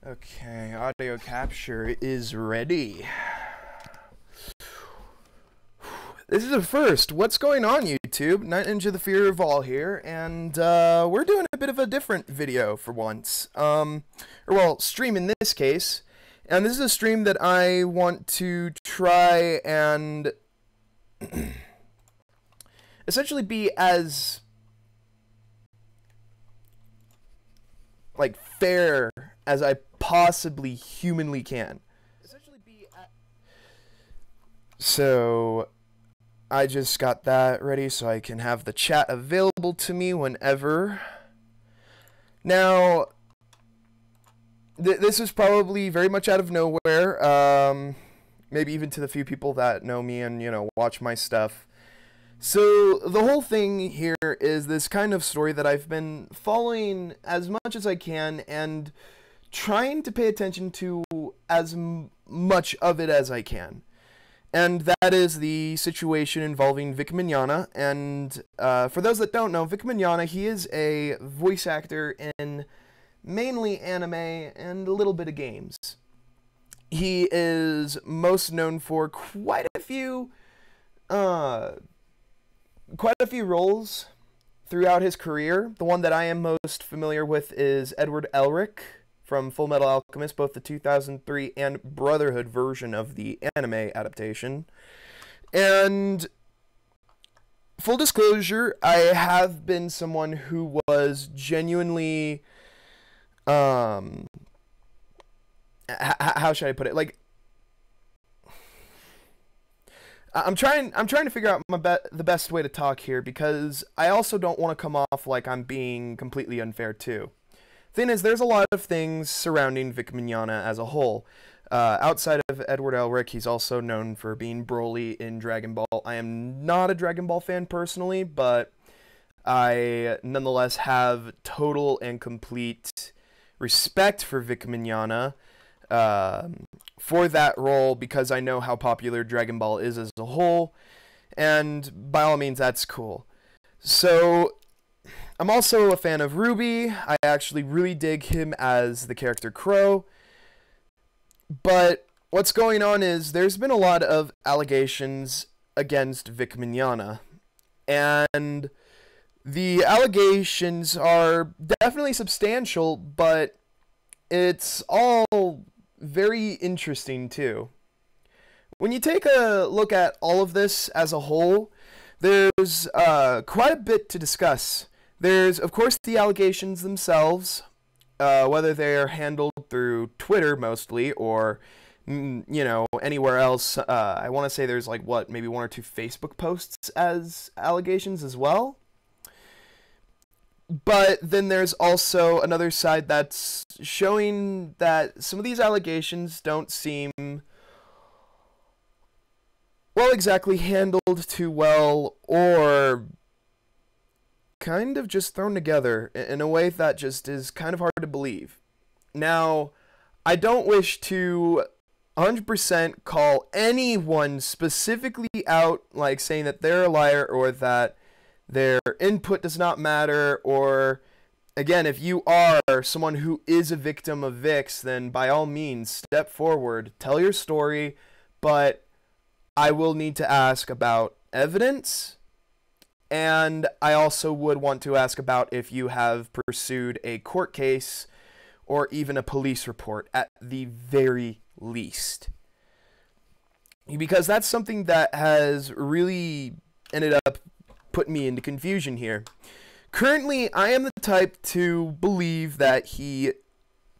Okay, audio capture is ready. This is a first. What's going on, YouTube? Night Ninja the Fear of All here, and we're doing a bit of a different video for once. Or well, stream in this case. And this is a stream that I want to try and essentially be as fair as I possibly humanly can. So I just got that ready so I can have the chat available to me whenever. Now, this is probably very much out of nowhere, maybe even to the few people that know me and, you know, watch my stuff. So the whole thing here is this kind of story that I've been following as much as I can and trying to pay attention to as much of it as I can. And that is the situation involving Vic Mogongna. And for those that don't know, Vic Mogongna, he is a voice actor in mainly anime and a little bit of games. He is most known for quite a few roles throughout his career. The one that I am most familiar with is Edward Elric from Full Metal Alchemist, both the 2003 and Brotherhood version of the anime adaptation. And full disclosure, I have been someone who was genuinely, how should I put it? I'm trying to figure out the best way to talk here, because I also don't want to come off like I'm being completely unfair too. Thing is, there's a lot of things surrounding Vic Mogongna as a whole. Outside of Edward Elric, he's also known for being Broly in Dragon Ball. I am not a Dragon Ball fan personally, but I nonetheless have total and complete respect for Vic Mogongna for that role, because I know how popular Dragon Ball is as a whole, and by all means, that's cool. So I'm also a fan of Ruby. I actually really dig him as the character Crow. But what's going on is there's been a lot of allegations against Vic Mogongna. And the allegations are definitely substantial, but it's all very interesting too. When you take a look at all of this as a whole, there's quite a bit to discuss. There's, of course, the allegations themselves, whether they are handled through Twitter mostly, or, you know, anywhere else. I want to say there's maybe one or two Facebook posts as allegations as well. But then there's also another side that's showing that some of these allegations don't seem, well, exactly handled too well, or kind of just thrown together in a way that just is kind of hard to believe. Now, I don't wish to 100% call anyone specifically out, like saying that they're a liar or that their input does not matter, or, again, if you are someone who is a victim of Vic's, then by all means, step forward, tell your story, but I will need to ask about evidence. And I also would want to ask about if you have pursued a court case or even a police report at the very least. Because that's something that has really ended up putting me into confusion here. Currently, I am the type to believe that he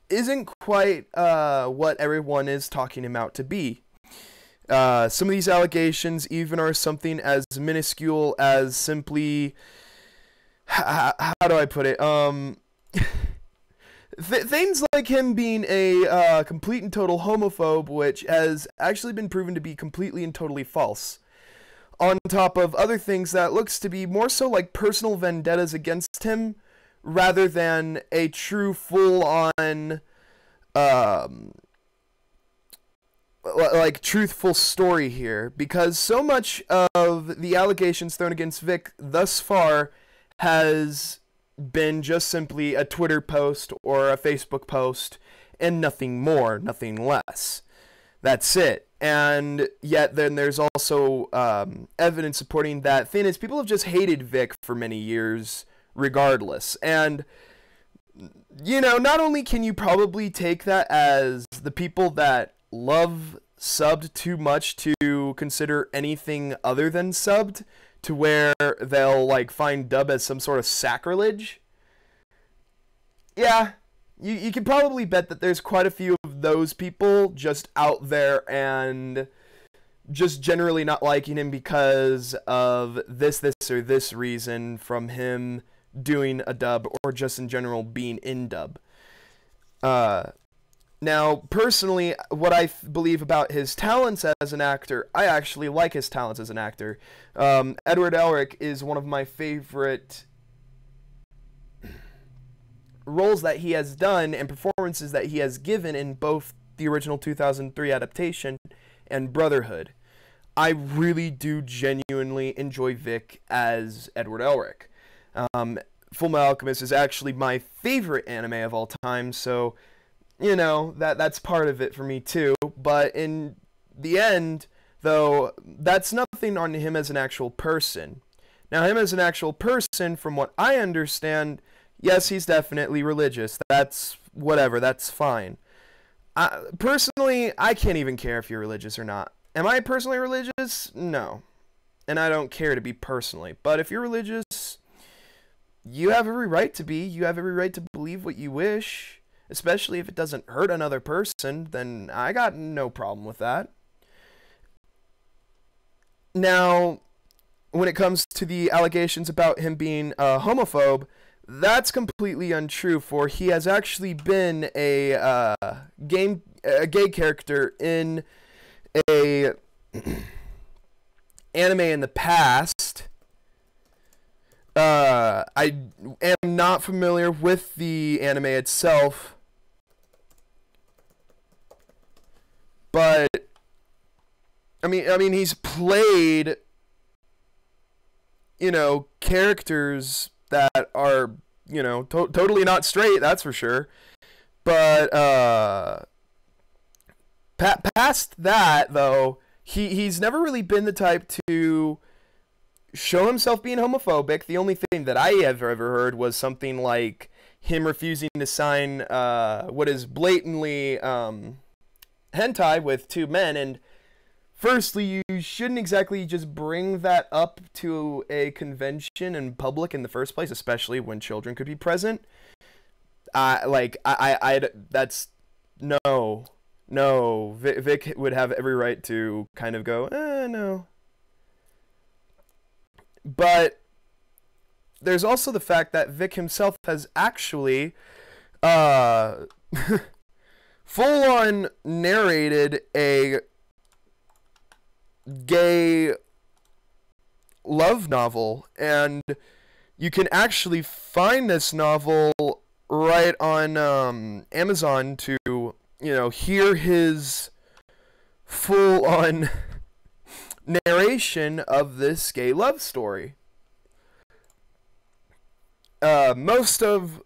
isn't quite what everyone is talking him out to be. Some of these allegations even are something as minuscule as simply, how do I put it, things like him being a complete and total homophobe, which has actually been proven to be completely and totally false. On top of other things that looks to be more so like personal vendettas against him, rather than a true full-on, truthful story here, because so much of the allegations thrown against Vic thus far has been just simply a Twitter post or a Facebook post, and nothing more, nothing less. That's it. And yet then there's also evidence supporting that. Thing is, people have just hated Vic for many years regardless. And, you know, not only can you probably take that as the people that love subbed too much to consider anything other than subbed, to where they'll, like, find dub as some sort of sacrilege. Yeah, you can probably bet that there's quite a few of those people just out there and just generally not liking him because of this, or this reason from him doing a dub, or just in general being in dub. Now, personally, what I believe about his talents as an actor, I actually like his talents as an actor. Edward Elric is one of my favorite roles that he has done and performances that he has given in both the original 2003 adaptation and Brotherhood. I really do genuinely enjoy Vic as Edward Elric. Fullmetal Alchemist is actually my favorite anime of all time, so, you know, that's part of it for me too. But in the end, though, that's nothing on him as an actual person. Now, him as an actual person, from what I understand, yes, he's definitely religious. That's whatever, that's fine. Personally, I can't even care if you're religious or not. Am I personally religious? No. And I don't care to be personally. But if you're religious, you have every right to be. You have every right to believe what you wish. Especially if it doesn't hurt another person, then I got no problem with that. Now, when it comes to the allegations about him being a homophobe, that's completely untrue, for he has actually been a gay character in a anime in the past. I am not familiar with the anime itself, but I mean he's played, you know, characters that are, you know, totally not straight, that's for sure. But past that, though, he's never really been the type to show himself being homophobic. The only thing that I have ever heard was something like him refusing to sign what is blatantly hentai with two men. And firstly, you shouldn't exactly just bring that up to a convention in public in the first place, especially when children could be present. That's no. Vic would have every right to kind of go, no. But there's also the fact that Vic himself has actually full-on narrated a gay love novel, and you can actually find this novel right on Amazon to, you know, hear his full-on narration of this gay love story. Most of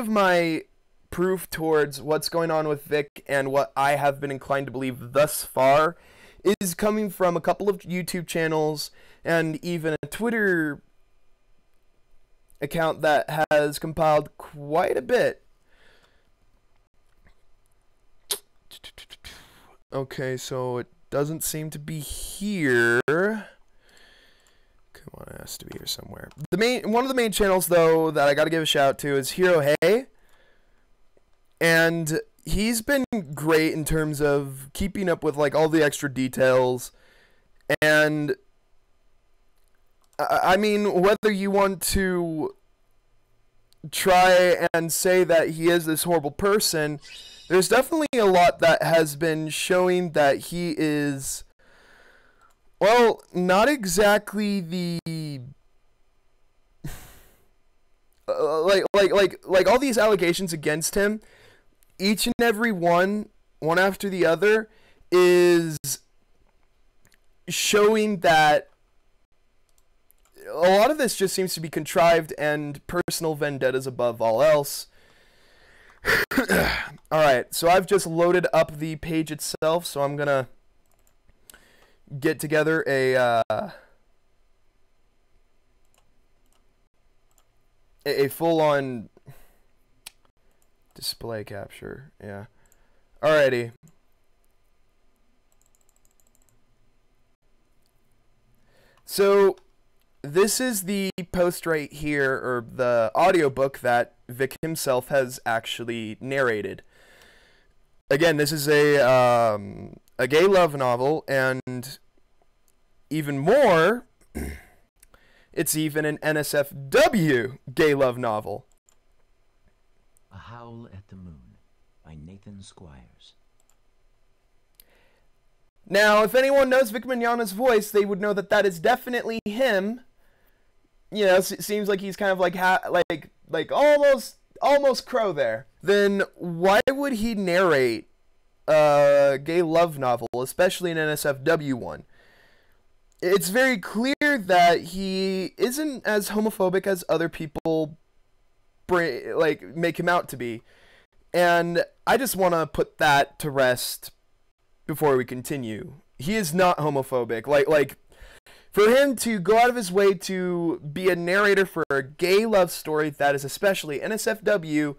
my proof towards what's going on with Vic and what I have been inclined to believe thus far is coming from a couple of YouTube channels and even a Twitter account that has compiled quite a bit. Okay, so it doesn't seem to be here. Come on, it has to be here somewhere. One of the main channels, though, that I gotta give a shout out to is Hero Hey. And he's been great in terms of keeping up with, like, all the extra details. And I mean, whether you want to try and say that he is this horrible person, there's definitely a lot that has been showing that he is, well, not exactly the like all these allegations against him, each and every one after the other, is showing that a lot of this just seems to be contrived and personal vendettas above all else. Alright, so I've just loaded up the page itself, so I'm gonna get together a full-on display capture. Yeah. Alrighty. So this is the post right here, or the audiobook that Vic himself has actually narrated. Again, this is a gay love novel, and even more, it's even an NSFW gay love novel. A Howl at the Moon by Nathan Squires. Now, if anyone knows Vic Mogongna's voice, they would know that that is definitely him. You know, it seems like he's kind of like almost Crow there. Then why would he narrate a gay love novel, especially an NSFW one? It's very clear that he isn't as homophobic as other people make him out to be. And I just want to put that to rest before we continue. He is not homophobic. Like for him to go out of his way to be a narrator for a gay love story that is especially NSFW,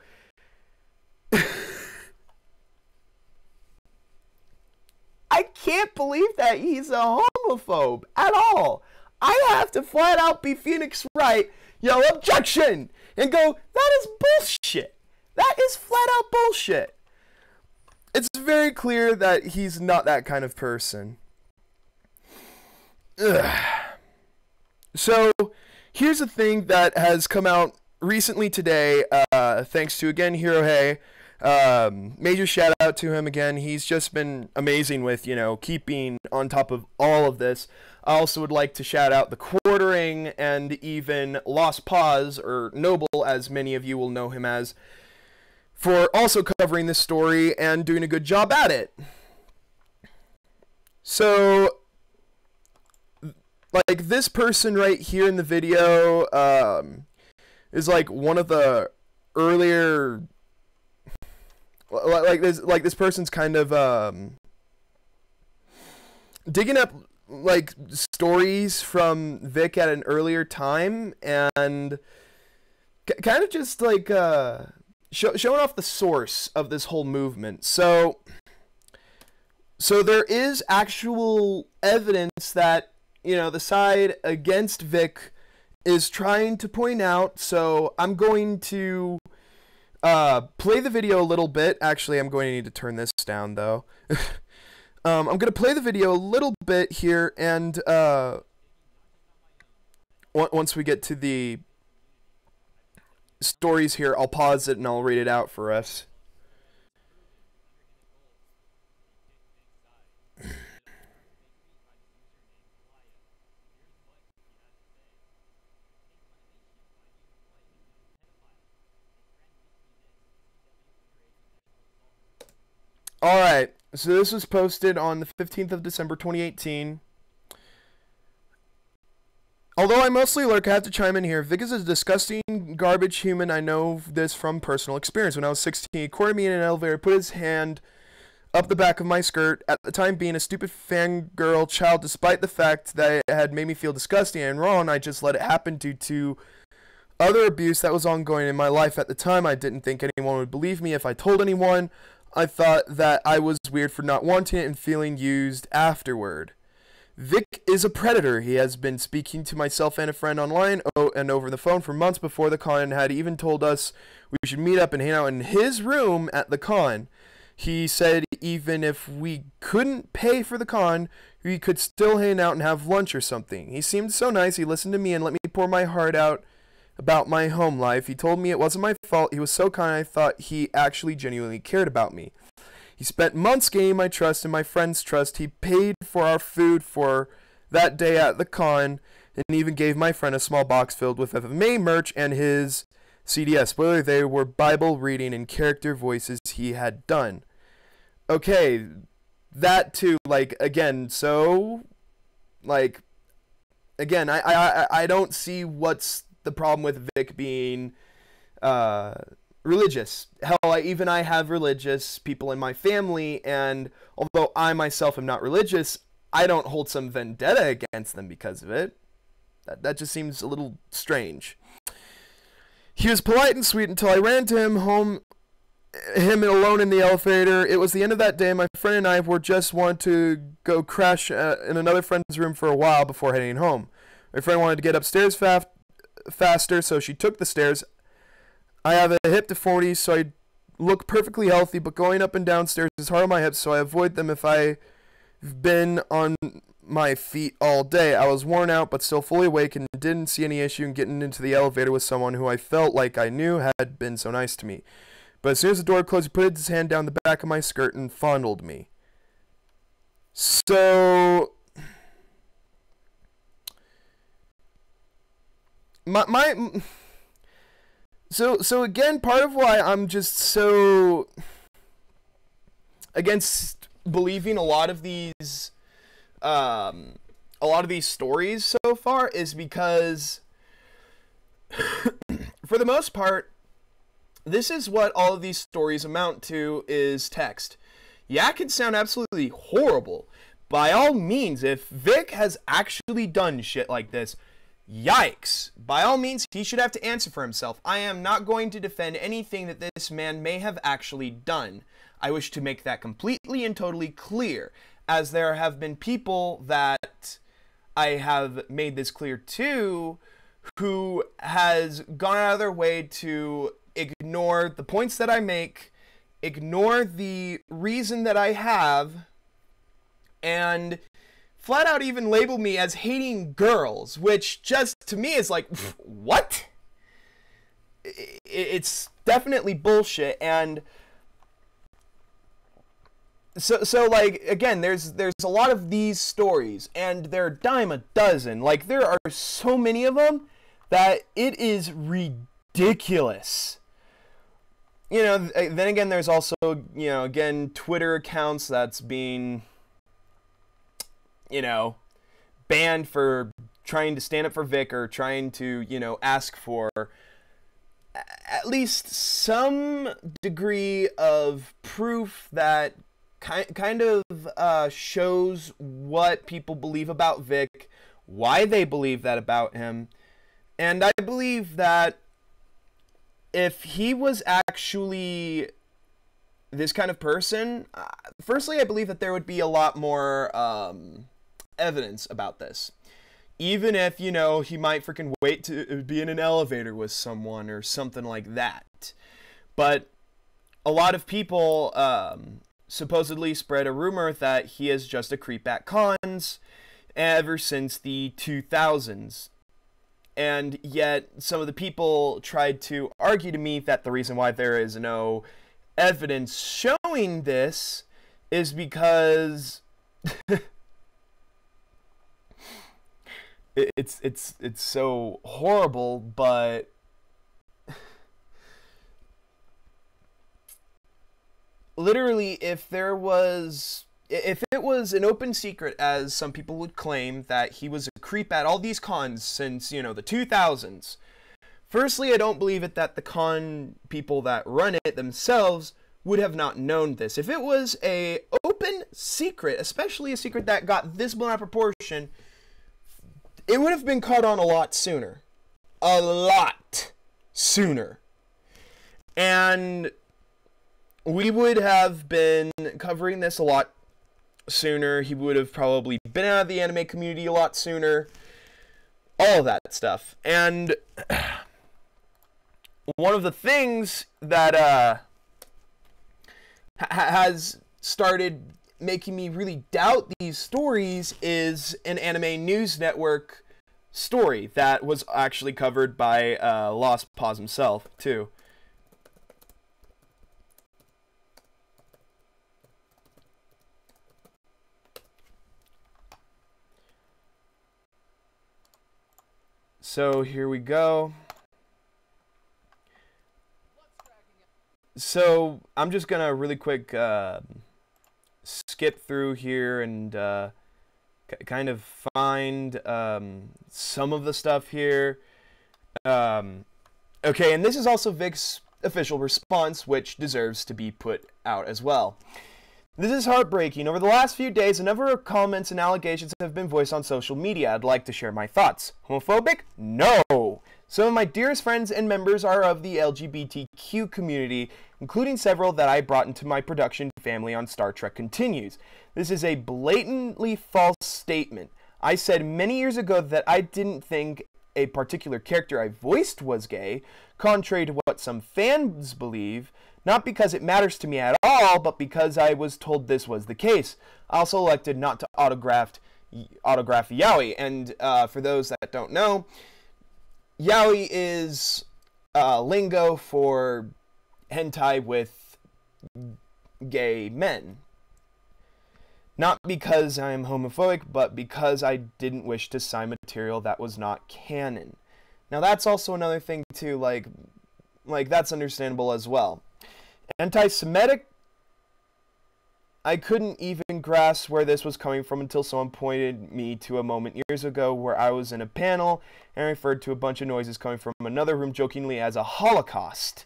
I can't believe that he's a homophobe at all. I have to flat out be Phoenix Wright, yell objection, and go, that is bullshit. That is flat out bullshit. It's very clear that he's not that kind of person. Ugh. So, here's a thing that has come out recently today, thanks to, again, Hero Hey. Major shout out to him again. He's just been amazing with, keeping on top of all of this. I also would like to shout out the Quartering and even Lost Paws, or Noble, as many of you will know him as, for also covering this story and doing a good job at it. So, like, this person right here in the video is like one of the earlier, like this person's kind of digging up like stories from Vic at an earlier time, and kind of just like showing off the source of this whole movement. So there is actual evidence that, the side against Vic is trying to point out. So I'm going to play the video a little bit. Actually, I'm going to need to turn this down, though. I'm going to play the video a little bit here, and once we get to the stories here, I'll pause it and I'll read it out for us. Alright, so this was posted on the 15th of December 2018. Although I mostly lurk, I have to chime in here. Vic is a disgusting, garbage human. I know this from personal experience. When I was 16, he cornered me in an elevator, put his hand up the back of my skirt, at the time being a stupid fangirl child, despite the fact that it had made me feel disgusting and wrong. I just let it happen due to other abuse that was ongoing in my life at the time. I didn't think anyone would believe me if I told anyone. I thought that I was weird for not wanting it and feeling used afterward. Vic is a predator. He has been speaking to myself and a friend online and over the phone for months before the con, and had even told us we should meet up and hang out in his room at the con. He said even if we couldn't pay for the con, we could still hang out and have lunch or something. He seemed so nice. He listened to me and let me pour my heart out about my home life. He told me it wasn't my fault. He was so kind. I thought he actually genuinely cared about me. He spent months gaining my trust and my friends' trust. He paid for our food for that day at the con, and even gave my friend a small box filled with FMA merch and his CDS. Spoiler, they were Bible reading and character voices he had done. Okay, that too, like, again, so, like, again, I don't see what's the problem with Vic being religious. Hell, I have religious people in my family, and although I myself am not religious, I don't hold some vendetta against them because of it. That just seems a little strange. He was polite and sweet until I ran to him alone in the elevator. It was the end of that day. My friend and I were just wanting to go crash in another friend's room for a while before heading home. My friend wanted to get upstairs faster, so she took the stairs. I have a hip deformity, so I look perfectly healthy, but going up and down stairs is hard on my hips, so I avoid them if I've been on my feet all day. I was worn out, but still fully awake, and didn't see any issue in getting into the elevator with someone who I felt like I knew had been so nice to me. But as soon as the door closed, he put his hand down the back of my skirt and fondled me. So So again, part of why I'm just so against believing a lot of these stories so far is because for the most part, this is what all of these stories amount to, is text. Yeah, it can sound absolutely horrible. By all means, if Vic has actually done shit like this, yikes. By all means, he should have to answer for himself. I am not going to defend anything that this man may have actually done. I wish to make that completely and totally clear, as there have been people that I have made this clear to who has gone out of their way to ignore the points that I make, ignore the reason that I have, and flat out even label me as hating girls, which just to me is like, what? It's definitely bullshit. And so like, again, there's a lot of these stories, and they're a dime a dozen. Like, there are so many of them that it is ridiculous. You know, then again, there's also, you know, again, Twitter accounts that's being, you know, banned for trying to stand up for Vic, or trying to, you know, ask for at least some degree of proof that kind of shows what people believe about Vic, why they believe that about him. And I believe that if he was actually this kind of person, firstly, I believe that there would be a lot more evidence about this. Even if, you know, he might freaking wait to be in an elevator with someone or something like that. But a lot of people supposedly spread a rumor that he is just a creep at cons ever since the 2000s. And yet, some of the people tried to argue to me that the reason why there is no evidence showing this is because it's so horrible, but literally, if it was an open secret, as some people would claim, that he was a creep at all these cons since, you know, the 2000s, firstly, I don't believe it that the con people that run it themselves would have not known this. If it was a open secret, especially a secret that got this blown out of proportion, it would have been caught on a lot sooner. A lot sooner. And we would have been covering this a lot sooner. He would have probably been out of the anime community a lot sooner. All of that stuff. And one of the things that has started making me really doubt these stories is an Anime News Network story that was actually covered by Lost Pause himself, too. So here we go. So I'm just gonna really quick skip through here and kind of find some of the stuff here. Okay, and this is also Vic's official response, which deserves to be put out as well. This is heartbreaking. Over the last few days, a number of comments and allegations have been voiced on social media. I'd like to share my thoughts. Homophobic? No! Some of my dearest friends and members are of the LGBTQ community, including several that I brought into my production family on Star Trek Continues. This is a blatantly false statement. I said many years ago that I didn't think a particular character I voiced was gay, contrary to what some fans believe, not because it matters to me at all, but because I was told this was the case. I also elected not to autograph yaoi, and for those that don't know, yaoi is lingo for hentai with gay men. Not because I am homophobic, but because I didn't wish to sign material that was not canon. Now that's also another thing too, like that's understandable as well. Anti-Semitic? I couldn't even grasp where this was coming from until someone pointed me to a moment years ago where I was in a panel and referred to a bunch of noises coming from another room jokingly as a Holocaust.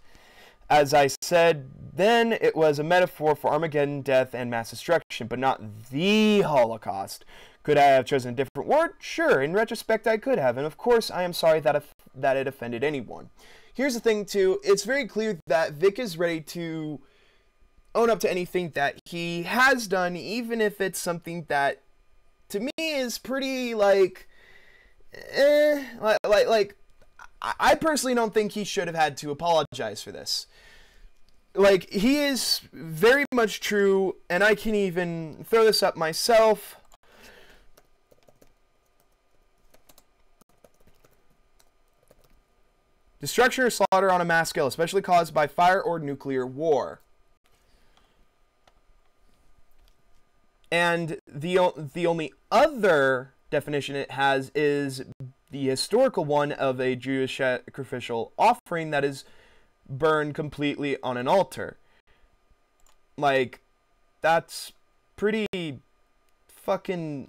As I said then, it was a metaphor for Armageddon, death, and mass destruction, but not the Holocaust. Could I have chosen a different word? Sure, in retrospect I could have, and of course I am sorry that it offended anyone. Here's the thing too, it's very clear that Vic is ready to own up to anything that he has done, even if it's something that, to me, is pretty, I personally don't think he should have had to apologize for this. He is very much true, and I can even throw this up myself. Destruction or slaughter on a mass scale, especially caused by fire or nuclear war. And the only other definition it has is the historical one of a Jewish sacrificial offering that is burned completely on an altar. That's pretty fucking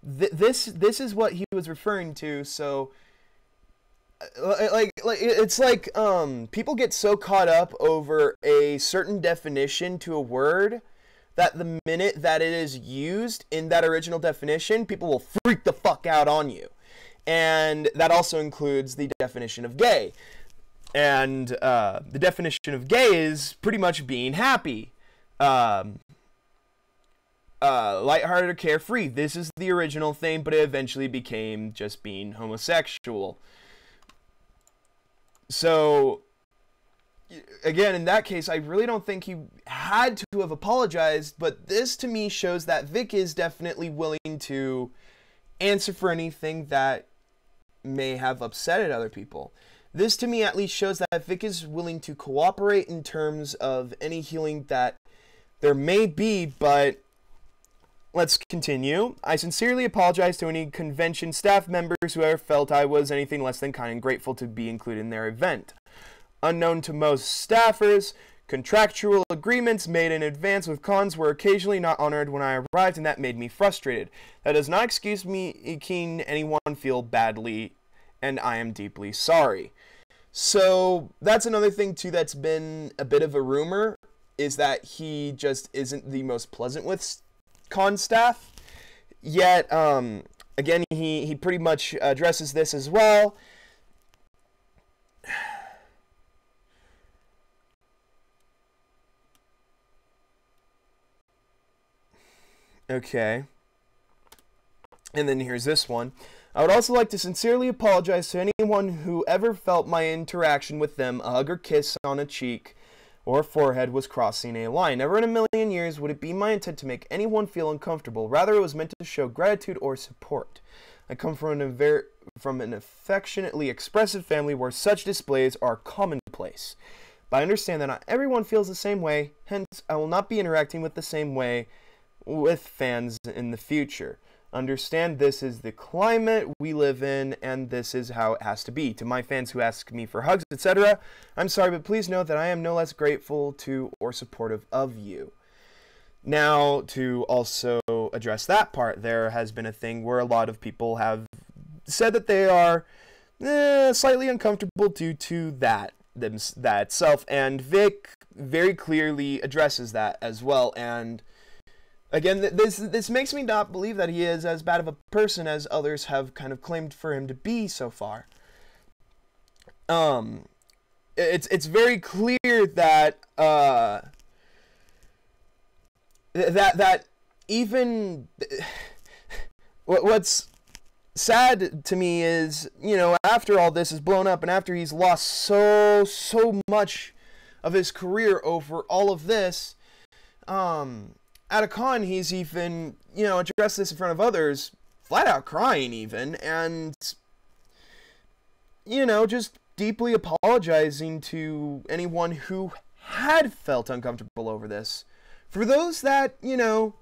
this is what he was referring to. So it's like people get so caught up over a certain definition to a word that the minute that it is used in that original definition, people will freak the fuck out on you. And that also includes the definition of gay. And the definition of gay is pretty much being happy. Lighthearted or carefree. This is the original thing, but it eventually became just being homosexual. So, again, in that case, I really don't think he had to have apologized, but this to me shows that Vic is definitely willing to answer for anything that may have upsetted other people. This to me at least shows that Vic is willing to cooperate in terms of any healing that there may be, but let's continue. I sincerely apologize to any convention staff members who ever felt I was anything less than kind and grateful to be included in their event. Unknown to most staffers, contractual agreements made in advance with cons were occasionally not honored when I arrived, and that made me frustrated. That does not excuse me making anyone feel badly, and I am deeply sorry. So that's another thing too that's been a bit of a rumor, is that he just isn't the most pleasant with con staff. Yet, again, he pretty much addresses this as well. Okay. And then here's this one. I would also like to sincerely apologize to anyone who ever felt my interaction with them, a hug or kiss on a cheek or forehead, was crossing a line. Never in a million years would it be my intent to make anyone feel uncomfortable. Rather, it was meant to show gratitude or support. I come from an affectionately expressive family where such displays are commonplace. But I understand that not everyone feels the same way, hence I will not be interacting with the same way with fans in the future. Understand this is the climate we live in, and this is how it has to be. To my fans who ask me for hugs, etc., I'm sorry, but please know that I am no less grateful to or supportive of you. Now, to also address that part, there has been a thing where a lot of people have said that they are slightly uncomfortable due to that. that self, and Vic very clearly addresses that as well. And again, this makes me not believe that he is as bad of a person as others have kind of claimed for him to be so far. It's very clear that that even what's sad to me is, you know, after all this is blown up and after he's lost so much of his career over all of this, at a con he's even, you know, addressed this in front of others, flat out crying even, and, you know, just deeply apologizing to anyone who had felt uncomfortable over this. For those that, you know,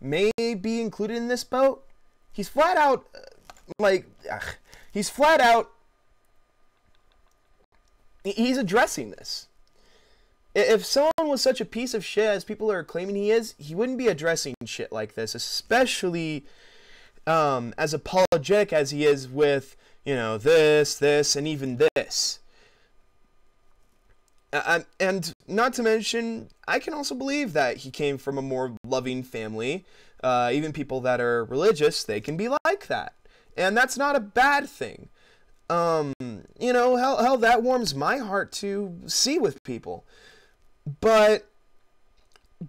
may be included in this boat, he's flat out, he's addressing this. If someone was such a piece of shit as people are claiming he is, he wouldn't be addressing shit like this, especially as apologetic as he is with, you know, this, and even this. And not to mention, I can also believe that he came from a more loving family. Even people that are religious, they can be like that. And that's not a bad thing. You know, hell, that warms my heart to see with people. But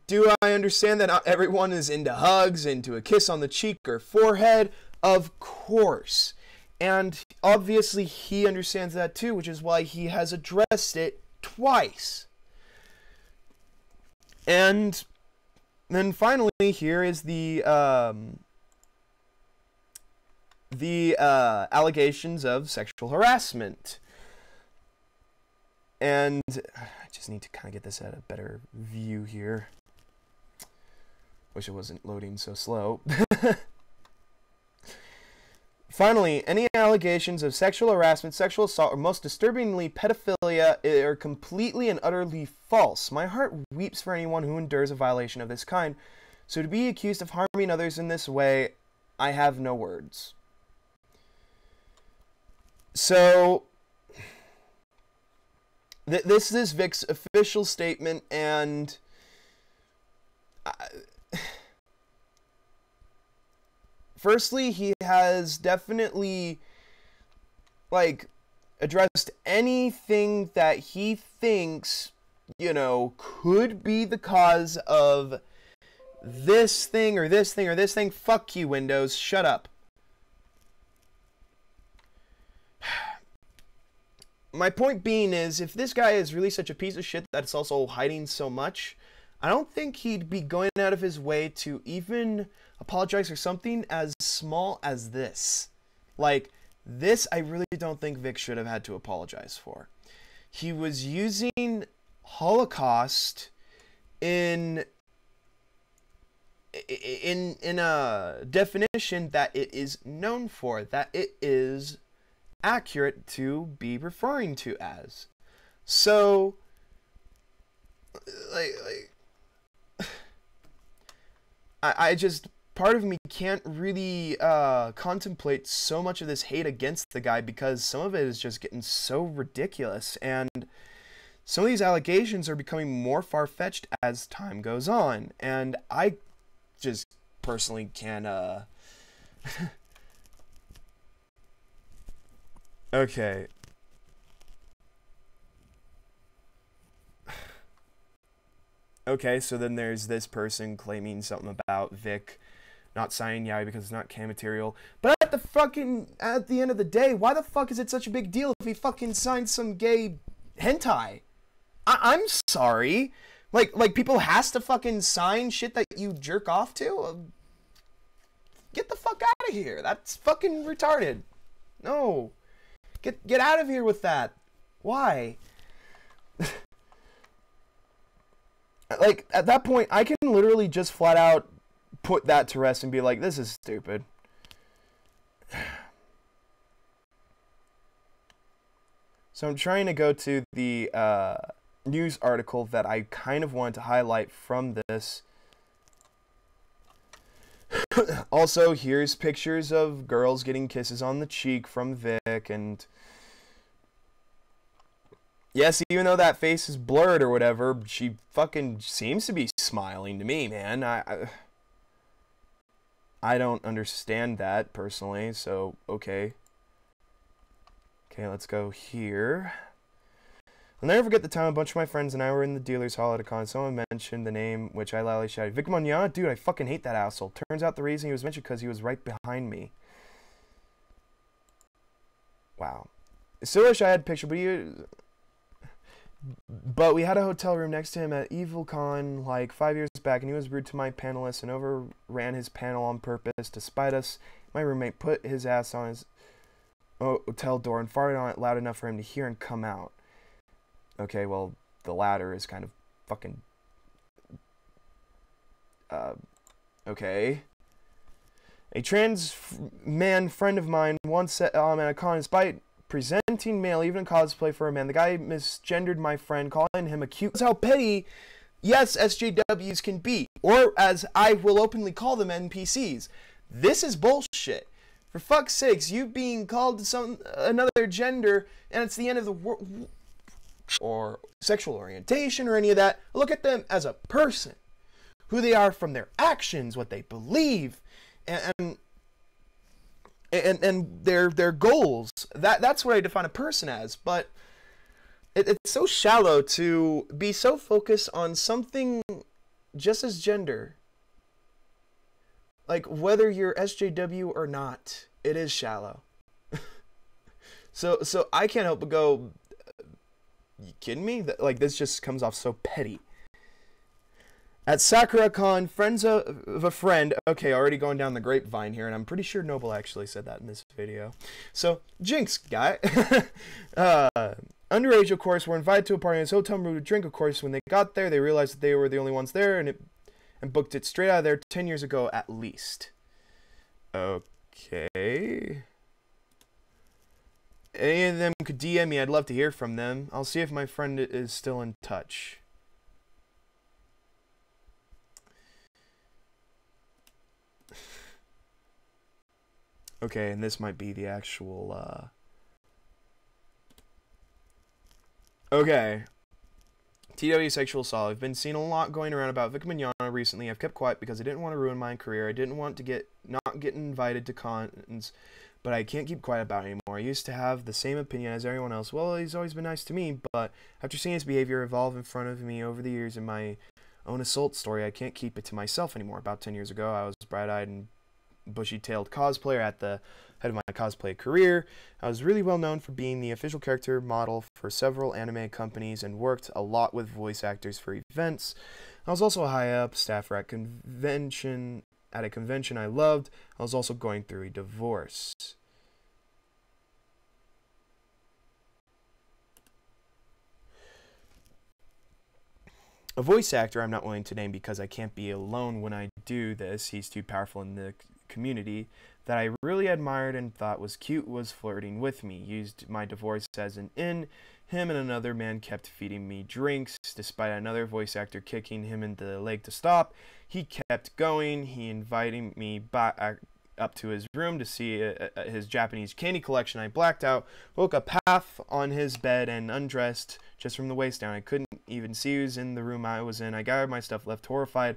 do I understand that not everyone is into hugs, into a kiss on the cheek or forehead? Of course. And obviously he understands that too, which is why he has addressed it twice. And then finally, here is the allegations of sexual harassment. And I just need to kind of get this at a better view here. Wish it wasn't loading so slow. Finally, any allegations of sexual harassment, sexual assault, or most disturbingly pedophilia are completely and utterly false. My heart weeps for anyone who endures a violation of this kind. So to be accused of harming others in this way, I have no words. So this is Vic's official statement, and firstly, he has definitely, like, addressed anything that he thinks, you know, could be the cause of this thing or this thing or this thing. Fuck you, Windows. Shut up. My point being is, if this guy is really such a piece of shit that it's also hiding so much, I don't think he'd be going out of his way to even apologize for something as small as this. Like, this I really don't think Vic should have had to apologize for. He was using Holocaust in a definition that it is known for, that it is accurate to be referring to as. So, I just, part of me can't really contemplate so much of this hate against the guy, because some of it is just getting so ridiculous, and some of these allegations are becoming more far-fetched as time goes on, and I just personally can't, Okay. Okay, so then there's this person claiming something about Vic not signing Yaoi because it's not cam material. But at the end of the day, why the fuck is it such a big deal if he fucking signed some gay hentai? I'm sorry. Like people has to fucking sign shit that you jerk off to? Get the fuck out of here. That's fucking retarded. No. Get out of here with that. Why? Like, at that point, I can literally just flat out put that to rest and be like, this is stupid. So I'm trying to go to the news article that I kind of wanted to highlight from this. Also, here's pictures of girls getting kisses on the cheek from Vic, and Yes, even though that face is blurred or whatever, she fucking seems to be smiling to me, man. I don't understand that personally, so okay. Okay, let's go here. I'll never forget the time a bunch of my friends and I were in the dealer's hall at a con. Someone mentioned the name, which I loudly shouted, Vic Mogongna? Dude, I fucking hate that asshole. Turns out the reason he was mentioned because he was right behind me. Wow. Still wish I had a picture, but we had a hotel room next to him at EvilCon like 5 years back, and he was rude to my panelists and overran his panel on purpose to spite us. My roommate put his ass on his hotel door and farted on it loud enough for him to hear and come out. Okay, well, the latter is kind of fucking... okay. A trans man friend of mine once said at a con, despite presenting male, even in cosplay for a man, the guy misgendered my friend, calling him a cute... That's how petty, yes, SJWs can be. Or, as I will openly call them, NPCs. This is bullshit. For fuck's sakes, you being called to another gender, and it's the end of the world... or sexual orientation or any of that. Look at them as a person, who they are from their actions, what they believe, and their goals. That's what I define a person as. But it's so shallow to be so focused on something just as gender, like whether you're SJW or not. It is shallow. So I can't help but go, you kidding me? Like, this just comes off so petty. At SakuraCon, friends of a friend... Okay, already going down the grapevine here, and I'm pretty sure Noble actually said that in this video. So, Jinx, guy. Underage, of course, were invited to a party in his hotel room to drink. Of course, when they got there, they realized that they were the only ones there, and booked it straight out of there 10 years ago at least. Okay... Any of them could DM me, I'd love to hear from them. I'll see if my friend is still in touch. Okay, and this might be the actual, Okay. TW sexual assault. I've been seeing a lot going around about Vic Mogongna recently. I've kept quiet because I didn't want to ruin my career. I didn't want to not get invited to cons, but I can't keep quiet about it anymore. I used to have the same opinion as everyone else. Well, he's always been nice to me, but after seeing his behavior evolve in front of me over the years in my own assault story, I can't keep it to myself anymore. About 10 years ago, I was bright-eyed and bushy-tailed cosplayer at the head of my cosplay career. I was really well known for being the official character model for several anime companies and worked a lot with voice actors for events. I was also a high-up staffer at a convention I loved. I was also going through a divorce. A voice actor I'm not willing to name because I can't be alone when I do this. He's too powerful in the community that I really admired and thought was cute was flirting with me. Used my divorce as an in. Him and another man kept feeding me drinks, despite another voice actor kicking him in the leg to stop. He kept going. He invited me back up to his room to see his Japanese candy collection. I blacked out, woke up half on his bed and undressed just from the waist down. I couldn't even see who was in the room I was in. I gathered my stuff, left horrified.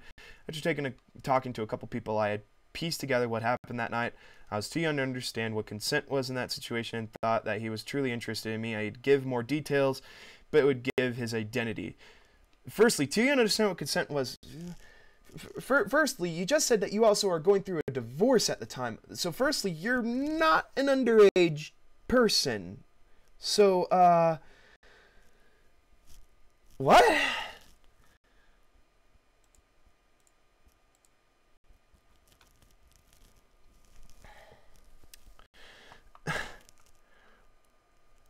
After talking to a couple people, I had pieced together what happened that night. I was too young to understand what consent was in that situation and thought that he was truly interested in me. I'd give more details, but it would give his identity. Firstly, too young to understand what consent was. Firstly, you just said that you also are going through a divorce at the time. So firstly, you're not an underage person. So, what?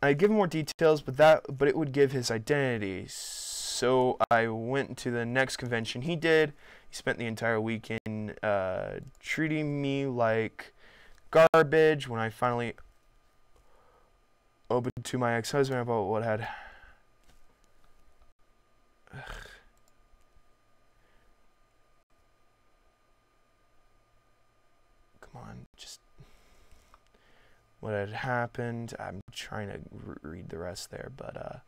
I'd give more details, but it would give his identity. So I went to the next convention he did. He spent the entire weekend treating me like garbage. When I finally opened to my ex-husband about what had... Come on, just... What had happened. I'm trying to read the rest there, but...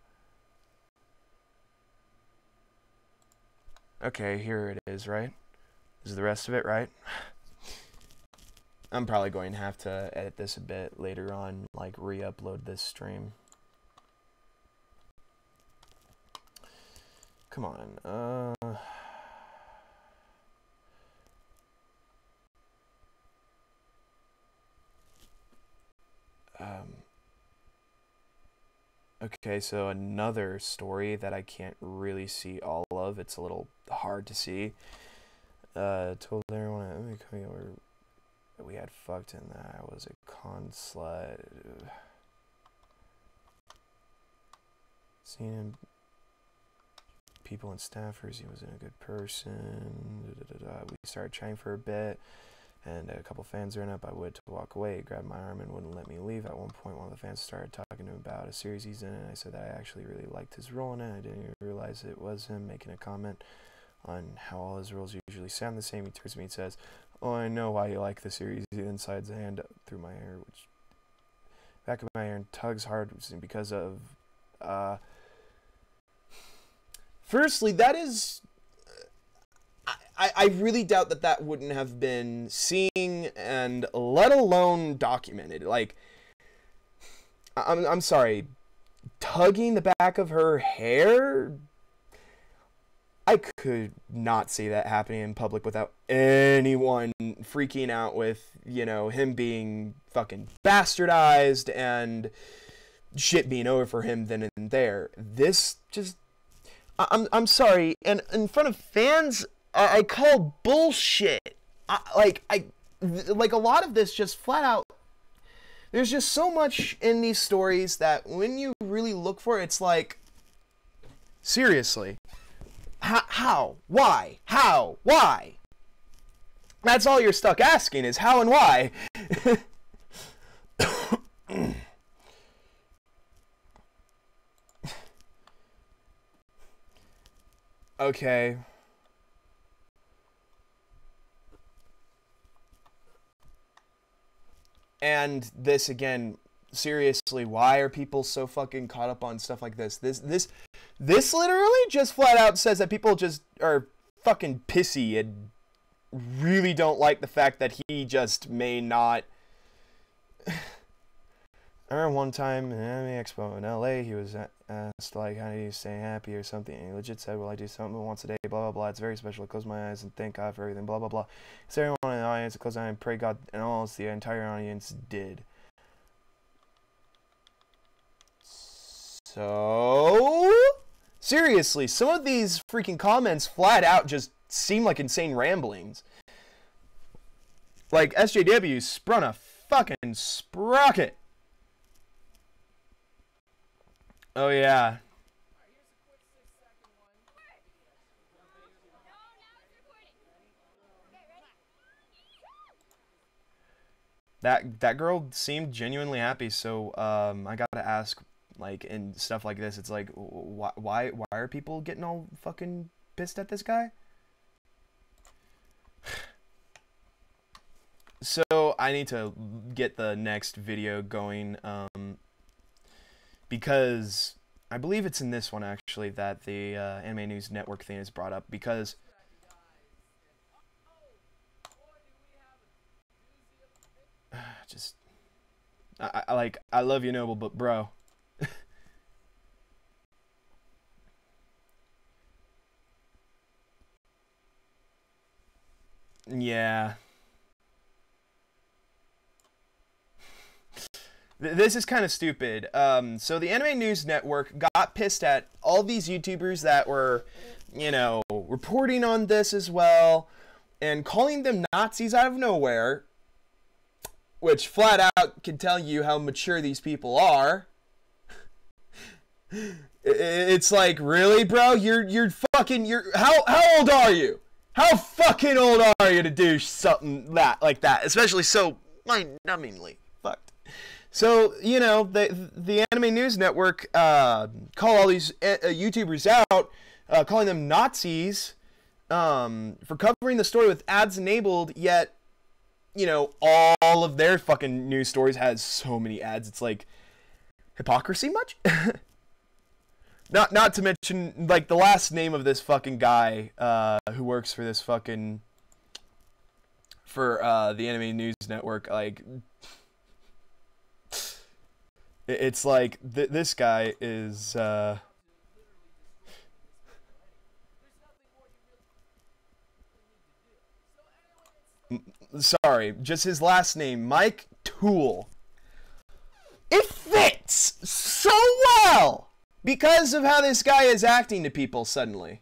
Okay, here it is, right? This is the rest of it, right? I'm probably going to have to edit this a bit later on, like re-upload this stream. Come on. Okay, so another story that I can't really see all of. It's a little hard to see. Told everyone we had fucked and that I was a con slut. Seen him, people and staffers, he wasn't a good person. We started chatting for a bit, and a couple fans ran up. I went to walk away. He grabbed my arm and wouldn't let me leave. At one point, one of the fans started talking to him about a series he's in, and I said that I actually really liked his role in it. I didn't even realize it was him making a comment on how all his roles usually sound the same. He turns to me and says, "Oh, I know why you like the series." He then slides a hand through my hair, which back of my hair, and tugs hard because of. Firstly, that is. I really doubt that that wouldn't have been seen and let alone documented. Like, I'm sorry, tugging the back of her hair. I could not see that happening in public without anyone freaking out with, you know, him being fucking bastardized and shit being over for him then and there. This just, I'm sorry, and in front of fans, I call bullshit. Like a lot of this just flat out. There's just so much in these stories that when you really look for it, it's like, seriously. How? Why? How? Why? That's all you're stuck asking is how and why. Okay. And this again, seriously, why are people so fucking caught up on stuff like this? This literally just flat out says that people just are fucking pissy and really don't like the fact that he just may not. I remember one time in an anime expo in LA, he was asked, like, how do you stay happy or something, and he legit said, well, I do something once a day, blah, blah, blah, it's very special, I close my eyes and thank God for everything, blah, blah, blah. So everyone in the audience, close my eyes and pray God, and almost the entire audience did. So, seriously, some of these freaking comments flat out just seem like insane ramblings. Like, SJW sprung a fucking sprocket. Oh, yeah. That girl seemed genuinely happy, so I gotta ask, like, and stuff like this, it's like, why are people getting all fucking pissed at this guy? So I need to get the next video going, because I believe it's in this one actually that the Anime News Network thing is brought up, because just I love you, Noble, but bro. Yeah. This is kind of stupid. So the Anime News Network got pissed at all these YouTubers that were, you know, reporting on this as well, and calling them Nazis out of nowhere, which flat out can tell you how mature these people are. It's like, really, bro? You're how old are you? How fucking old are you to do something like that? Especially so mind-numbingly fucked. So, you know, the Anime News Network call all these YouTubers out, calling them Nazis for covering the story with ads enabled, yet, you know, all of their fucking news stories has so many ads. It's like, hypocrisy much? Not to mention, like, the last name of this fucking guy who works for this fucking... for the Anime News Network, like... It's like, this guy is... Sorry, just his last name, Mike Toole. It fits so well because of how this guy is acting to people suddenly.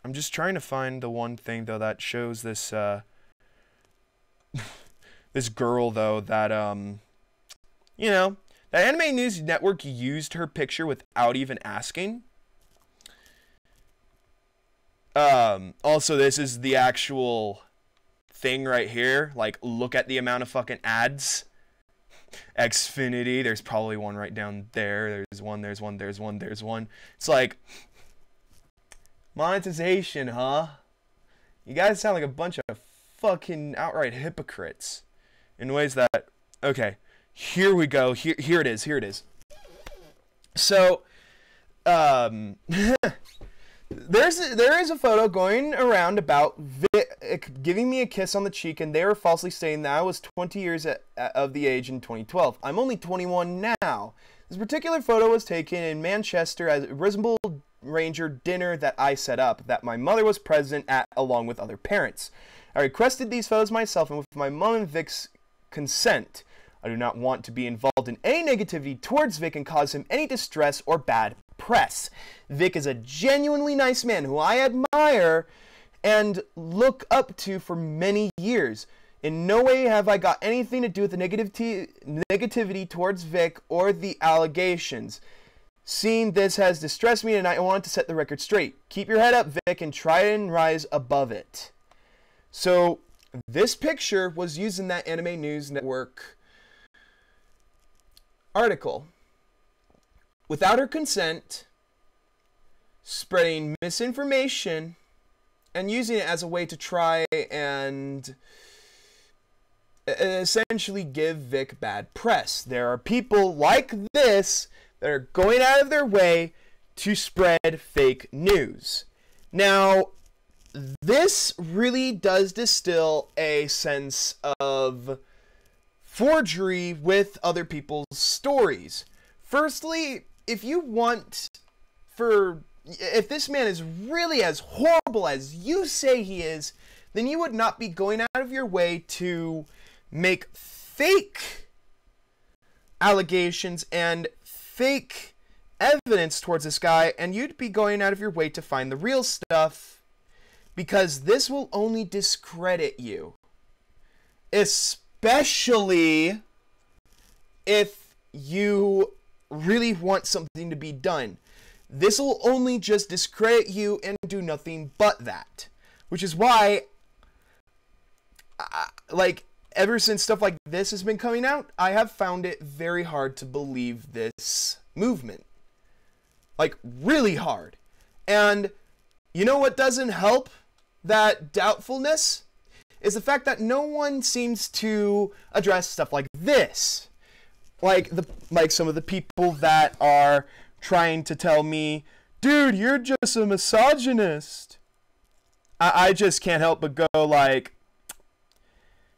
I'm just trying to find the one thing, though, that shows this, this girl, though, that, you know, the Anime News Network used her picture without even asking. Also, this is the actual thing right here. Like, look at the amount of fucking ads. Xfinity, there's probably one right down there. There's one. It's like, monetization, huh? You guys sound like a bunch of fucking outright hypocrites. In ways that, okay, here we go. Here it is. So, there is a photo going around about Vic giving me a kiss on the cheek, and they were falsely saying that I was 20 years of the age in 2012. I'm only 21 now. This particular photo was taken in Manchester at a Reasonable Ranger dinner that I set up, that my mother was present at along with other parents. I requested these photos myself and with my mom and Vic's consent. I do not want to be involved in any negativity towards Vic and cause him any distress or bad press. Vic is a genuinely nice man who I admire and look up to for many years. In no way have I got anything to do with the negativity towards Vic or the allegations. Seeing this has distressed me and I want to set the record straight. Keep your head up, Vic, and try and rise above it. So, this picture was used in that Anime News Network article. Without her consent, spreading misinformation, and using it as a way to try and essentially give Vic bad press. There are people like this that are going out of their way to spread fake news. Now, this really does distill a sense of forgery with other people's stories. Firstly, if this man is really as horrible as you say he is, then you would not be going out of your way to make fake allegations and fake evidence towards this guy, and you'd be going out of your way to find the real stuff, because this will only discredit you. Especially if you really want something to be done. This will only just discredit you and do nothing but that. Which is why, like, ever since stuff like this has been coming out, I have found it very hard to believe this movement. Like, really hard. And you know what doesn't help that doubtfulness? Is the fact that no one seems to address stuff like this. Like some of the people that are trying to tell me, dude, you're just a misogynist. I just can't help but go like,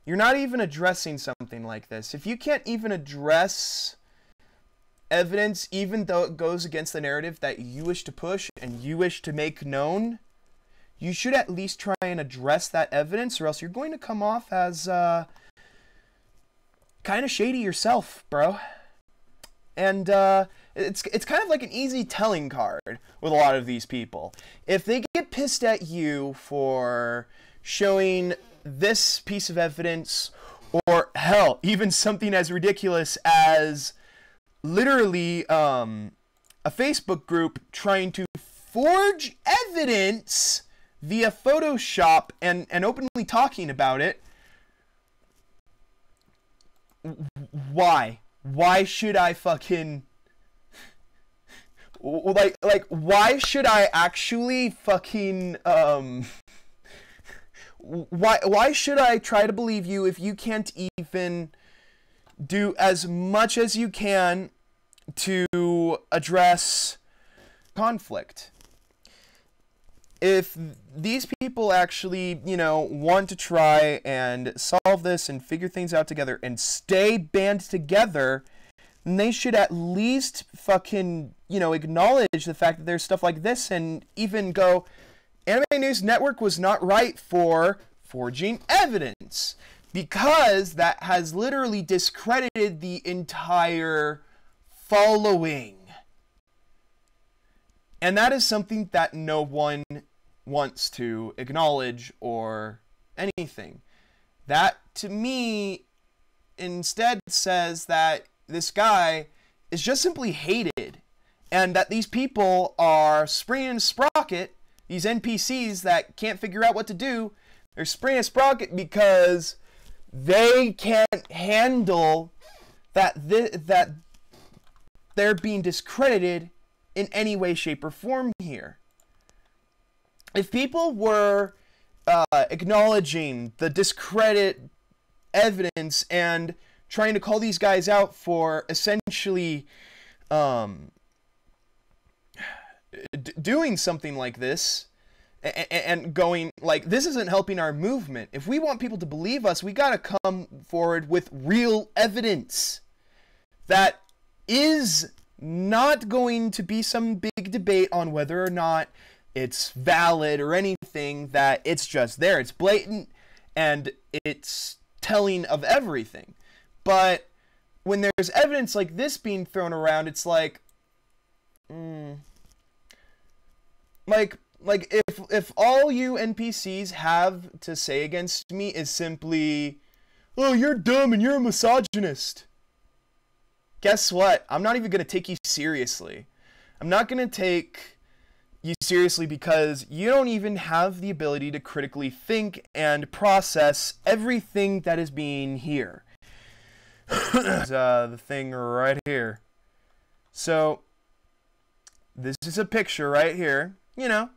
you're not even addressing something like this. If you can't even address evidence, even though it goes against the narrative that you wish to push and you wish to make known, you should at least try and address that evidence, or else you're going to come off as kind of shady yourself, bro. And it's kind of like an easy telling card with a lot of these people. If they get pissed at you for showing this piece of evidence, or hell, even something as ridiculous as literally a Facebook group trying to forge evidence via Photoshop and openly talking about it, why? Why should I fucking... like, why should I actually fucking, Why should I try to believe you if you can't even do as much as you can to address conflict? If these people actually, you know, want to try and solve this and figure things out together and stay band together, then they should at least fucking, you know, acknowledge the fact that there's stuff like this and even go, Anime News Network was not right for forging evidence, because that has literally discredited the entire following. And that is something that no one wants to acknowledge or anything. That, to me, instead says that this guy is just simply hated, and that these people are springing a sprocket, these NPCs that can't figure out what to do, they're springing a sprocket because they can't handle that they're being discredited in any way, shape, or form here. If people were acknowledging the discredit evidence and trying to call these guys out for essentially doing something like this, and going like, this isn't helping our movement. If we want people to believe us, we gotta come forward with real evidence. That is not going to be some big debate on whether or not it's valid or anything, that it's just there. It's blatant and it's telling of everything. But when there's evidence like this being thrown around, it's like, like if all you NPCs have to say against me is simply, oh, you're dumb and you're a misogynist, guess what? I'm not even going to take you seriously. I'm not going to take you seriously because you don't even have the ability to critically think and process everything that is being here. The thing right here. So, this is a picture right here, you know.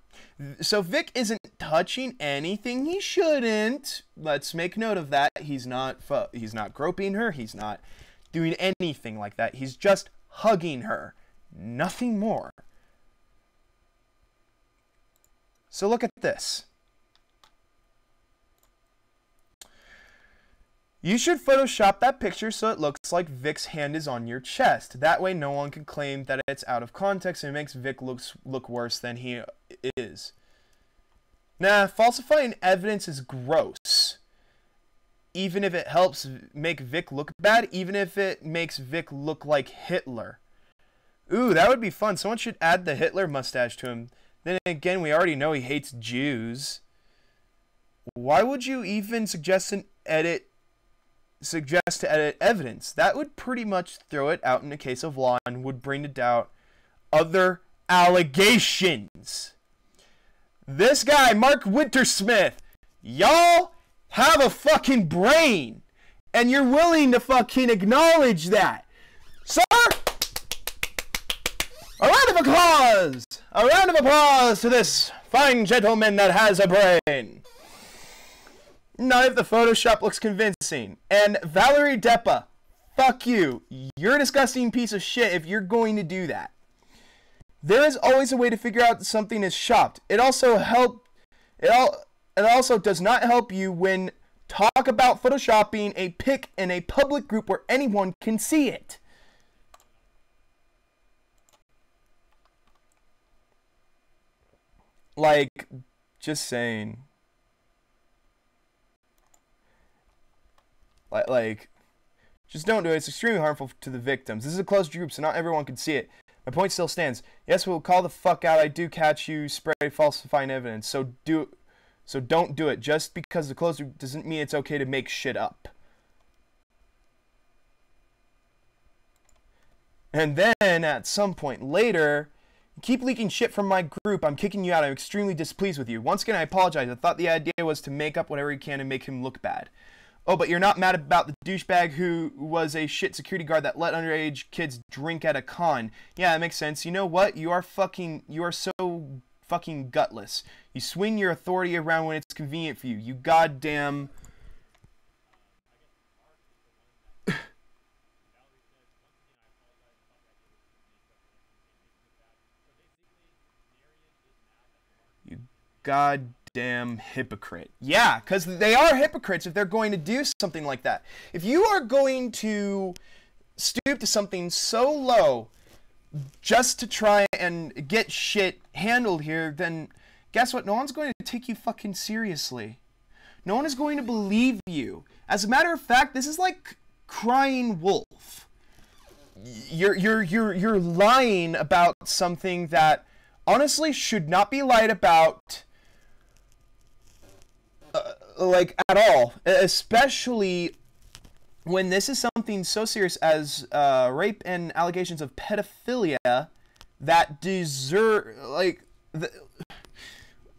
So Vic isn't touching anything he shouldn't. Let's make note of that. He's not groping her. He's not doing anything like that. He's just hugging her. Nothing more. So look at this. You should Photoshop that picture so it looks like Vic's hand is on your chest. That way no one can claim that it's out of context and it makes Vic look worse than he is. Nah, falsifying evidence is gross. Even if it helps make Vic look bad, even if it makes Vic look like Hitler. Ooh, that would be fun. Someone should add the Hitler mustache to him. Then again, we already know he hates Jews. Why would you even suggest to edit evidence? That would pretty much throw it out in a case of law and would bring to doubt other allegations. This guy, Mark Wintersmith, y'all have a fucking brain, and you're willing to fucking acknowledge that. Sir, a round of applause! A round of applause to this fine gentleman that has a brain. Not if the Photoshop looks convincing. And Valerie Deppa, fuck you. You're a disgusting piece of shit if you're going to do that. There is always a way to figure out that something is shopped. It also does not help you when talk about photoshopping a pic in a public group where anyone can see it. Like, just saying. Like, just don't do it. It's extremely harmful to the victims. This is a closed group, so not everyone can see it. My point still stands. Yes, we'll call the fuck out. I do catch you spray falsifying evidence. So don't do it. Just because the closed group doesn't mean it's okay to make shit up. And then, at some point later, you keep leaking shit from my group. I'm kicking you out. I'm extremely displeased with you. Once again, I apologize. I thought the idea was to make up whatever you can and make him look bad. Oh, but you're not mad about the douchebag who was a shit security guard that let underage kids drink at a con. Yeah, that makes sense. You know what? You are so fucking gutless. You swing your authority around when it's convenient for you. You goddamn... you goddamn hypocrite. Yeah, because they are hypocrites if they're going to do something like that. If you are going to stoop to something so low just to try and get shit handled here, then guess what? No one's going to take you fucking seriously. No one is going to believe you. As a matter of fact, this is like crying wolf. You're lying about something that honestly should not be lied about, like, at all. Especially when this is something so serious as rape and allegations of pedophilia that deserve, like,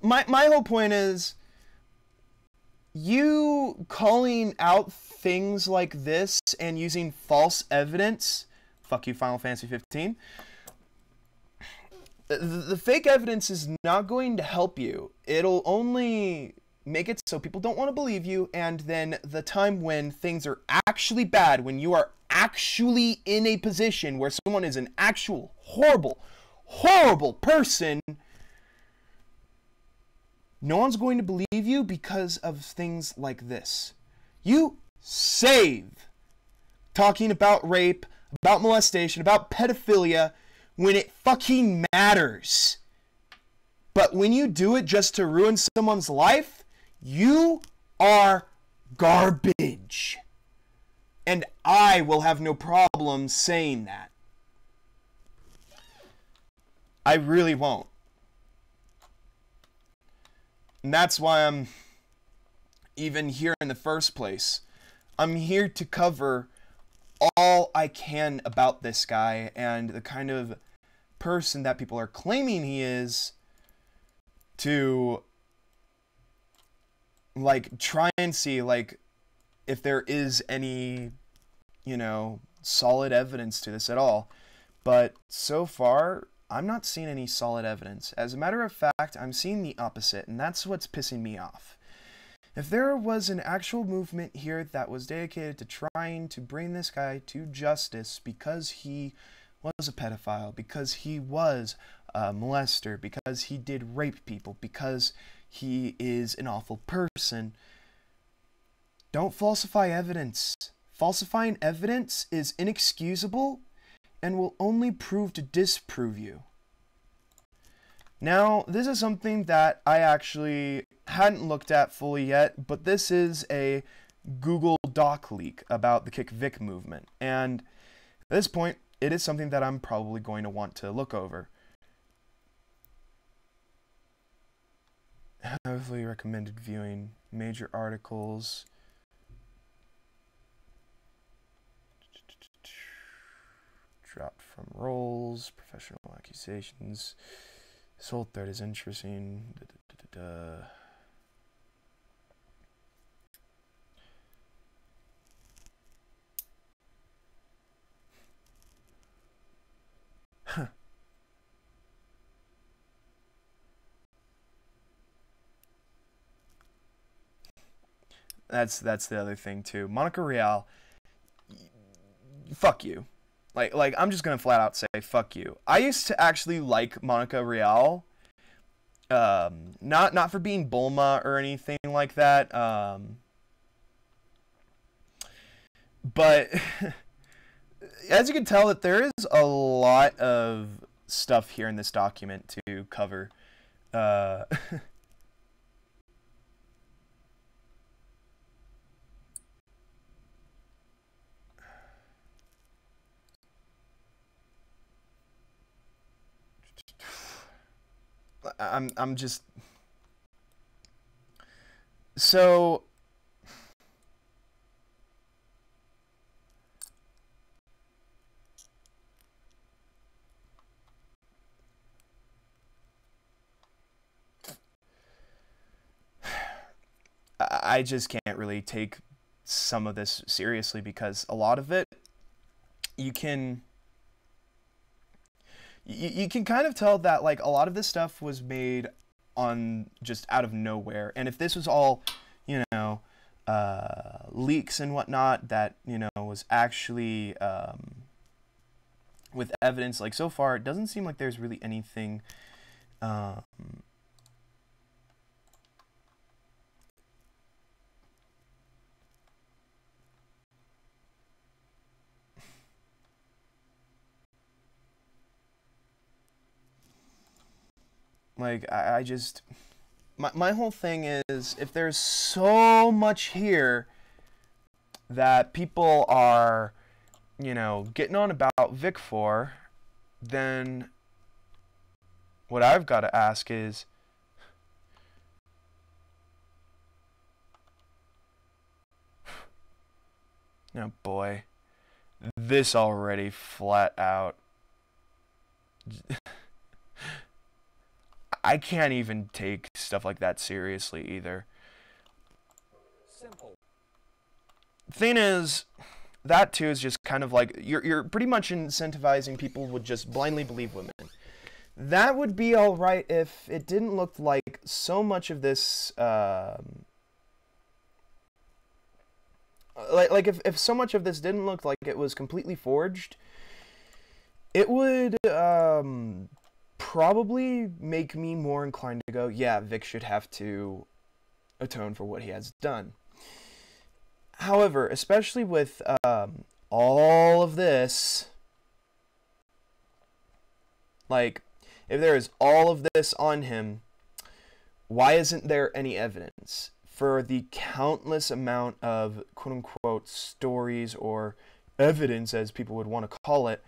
my whole point is, you calling out things like this and using false evidence, fuck you Final Fantasy 15, the fake evidence is not going to help you. It'll only make it so people don't want to believe you, and then the time when things are actually bad, when you are actually in a position where someone is an actual horrible person, no one's going to believe you because of things like this. You save talking about rape, about molestation, about pedophilia when it fucking matters. But when you do it just to ruin someone's life, you are garbage. And I will have no problem saying that. I really won't. And that's why I'm even here in the first place. I'm here to cover all I can about this guy and the kind of person that people are claiming he is, to like try and see like if there is any, you know, solid evidence to this at all. But so far, I'm not seeing any solid evidence. As a matter of fact, I'm seeing the opposite, and that's what's pissing me off. If there was an actual movement here that was dedicated to trying to bring this guy to justice because he was a pedophile, because he was a molester, because he did rape people, because he is an awful person, don't falsify evidence. Falsifying evidence is inexcusable and will only prove to disprove you. Now, this is something that I actually hadn't looked at fully yet, but this is a Google Doc leak about the KickVic movement, and at this point, it is something that I'm probably going to want to look over. Heavily recommended viewing major articles. Dropped from roles, professional accusations. This whole thread is interesting. Huh. That's the other thing too. Monica Real, fuck you. Like I'm just gonna flat out say fuck you. I used to actually like Monica Real, not for being Bulma or anything like that, but as you can tell, that there is a lot of stuff here in this document to cover. I'm just so I just can't really take some of this seriously, because a lot of it you can you can kind of tell that like a lot of this stuff was made on just out of nowhere. And if this was all, you know, leaks and whatnot that, you know, was actually with evidence, like so far, it doesn't seem like there's really anything like I just my whole thing is, if there's so much here that people are, you know, getting on about Vic for, then what I've got to ask is, oh boy, this already flat out. I can't even take stuff like that seriously either. Simple. Thing is, that too is just kind of like you're pretty much incentivizing people would just blindly believe women. That would be all right if it didn't look like so much of this like if so much of this didn't look like it was completely forged, it would probably make me more inclined to go, yeah, Vic should have to atone for what he has done. However, especially with all of this, like, if there is all of this on him, why isn't there any evidence for the countless amount of quote-unquote stories or evidence, as people would want to call it?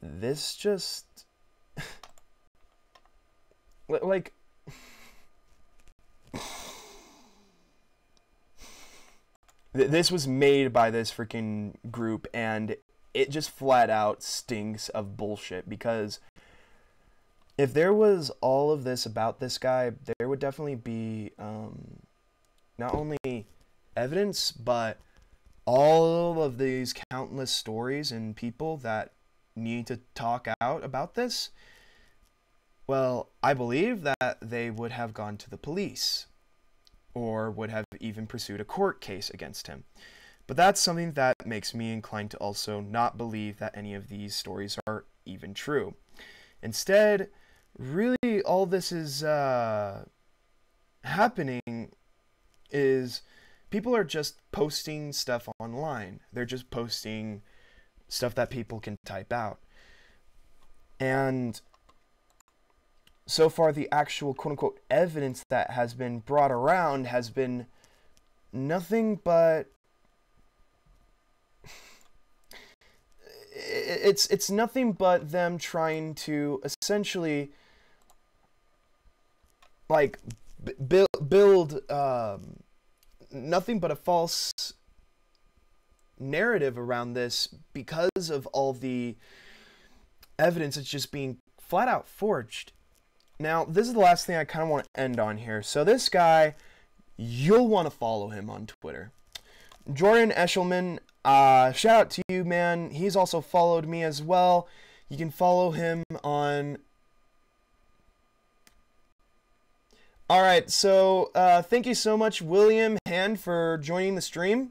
This just... like... This was made by this freaking group, and it just flat out stinks of bullshit, because if there was all of this about this guy, there would definitely be not only evidence, but all of these countless stories and people that need to talk out about this. Well, I believe that they would have gone to the police, or would have even pursued a court case against him. But that's something that makes me inclined to also not believe that any of these stories are even true. Instead, really all this is happening is people are just posting stuff online. They're just posting stuff that people can type out. And so far, the actual quote-unquote evidence that has been brought around has been nothing but... It's nothing but them trying to essentially, like, build nothing but a false narrative around this because of all the evidence that's just being flat out forged. Now, this is the last thing I kind of want to end on here. So this guy, you'll want to follow him on Twitter. Jordan Eshelman, shout out to you, man. He's also followed me as well. You can follow him on... Alright, so thank you so much, William Hand, for joining the stream.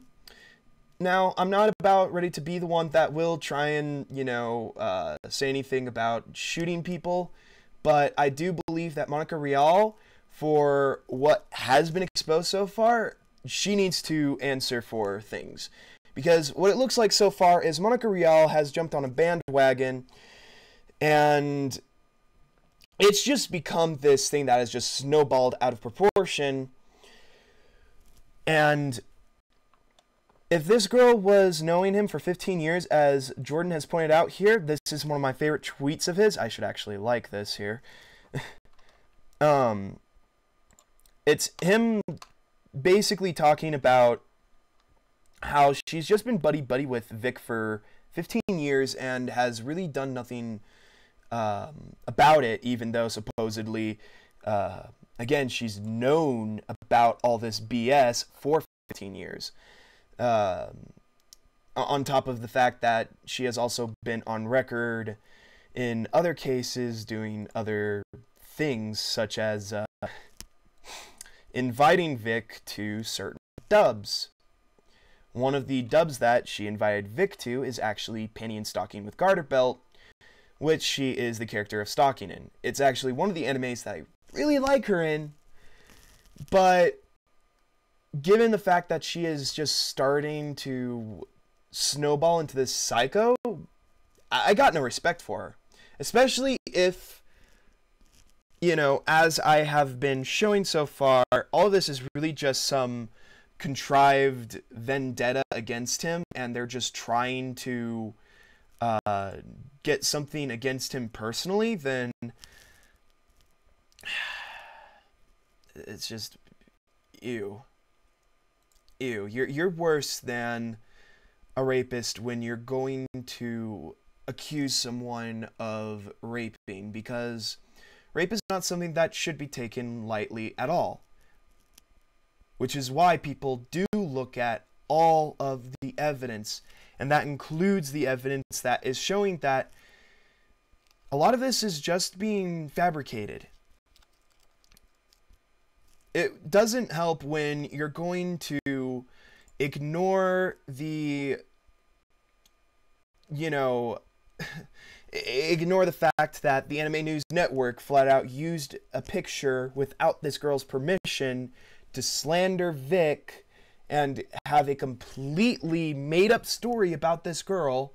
Now, I'm not about ready to be the one that will try and, you know, say anything about shooting people. But I do believe that Monica Rial, for what has been exposed so far, she needs to answer for things. Because what it looks like so far is Monica Rial has jumped on a bandwagon, and it's just become this thing that has just snowballed out of proportion. And if this girl was knowing him for 15 years, as Jordan has pointed out here, this is one of my favorite tweets of his. I should actually like this here. It's him basically talking about how she's just been buddy-buddy with Vic for 15 years and has really done nothing about it, even though supposedly, again, she's known about all this BS for 15 years. On top of the fact that she has also been on record in other cases doing other things, such as inviting Vic to certain dubs. One of the dubs that she invited Vic to is actually Penny and Stocking with Garter Belt, which she is the character of Stocking in. It's actually one of the animes that I really like her in, but given the fact that she is just starting to snowball into this psycho, I got no respect for her. Especially if, you know, as I have been showing so far, all of this is really just some contrived vendetta against him, and they're just trying to get something against him personally, then it's just ew. You're worse than a rapist when you're going to accuse someone of raping, because rape is not something that should be taken lightly at all. Which is why people do look at all of the evidence, and that includes the evidence that is showing that a lot of this is just being fabricated. It doesn't help when you're going to ignore the, you know, ignore the fact that the Anime News Network flat out used a picture without this girl's permission to slander Vic and have a completely made up story about this girl,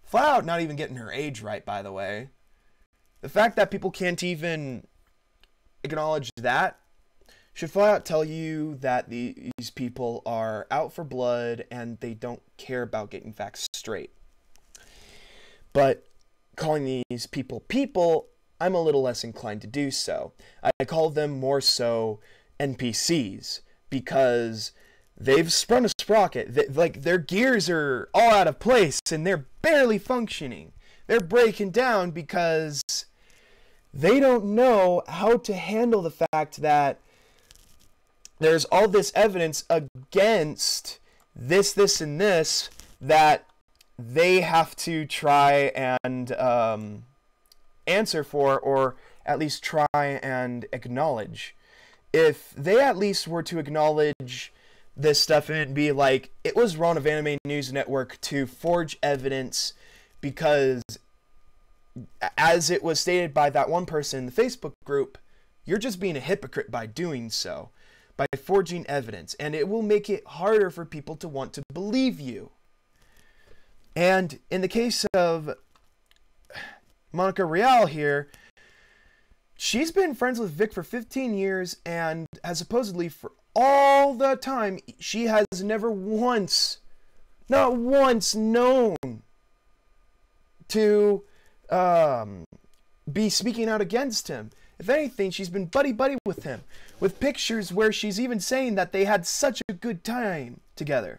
flat out not even getting her age right, by the way. The fact that people can't even acknowledge that should flat out tell you that these people are out for blood and they don't care about getting facts straight. But calling these people, I'm a little less inclined to do so. I call them more so NPCs, because they've spun a sprocket. Like, their gears are all out of place and they're barely functioning. They're breaking down because they don't know how to handle the fact that there's all this evidence against this, and this that they have to try and answer for, or at least try and acknowledge. If they at least were to acknowledge this stuff and be like, it was wrong of Anime News Network to forge evidence because, as it was stated by that one person in the Facebook group, you're just being a hypocrite by doing so, by forging evidence, and it will make it harder for people to want to believe you. And in the case of Monica Real here, she's been friends with Vic for 15 years and has supposedly, for all the time, she has never once, not once, known to be speaking out against him. If anything, she's been buddy-buddy with him, with pictures where she's even saying that they had such a good time together.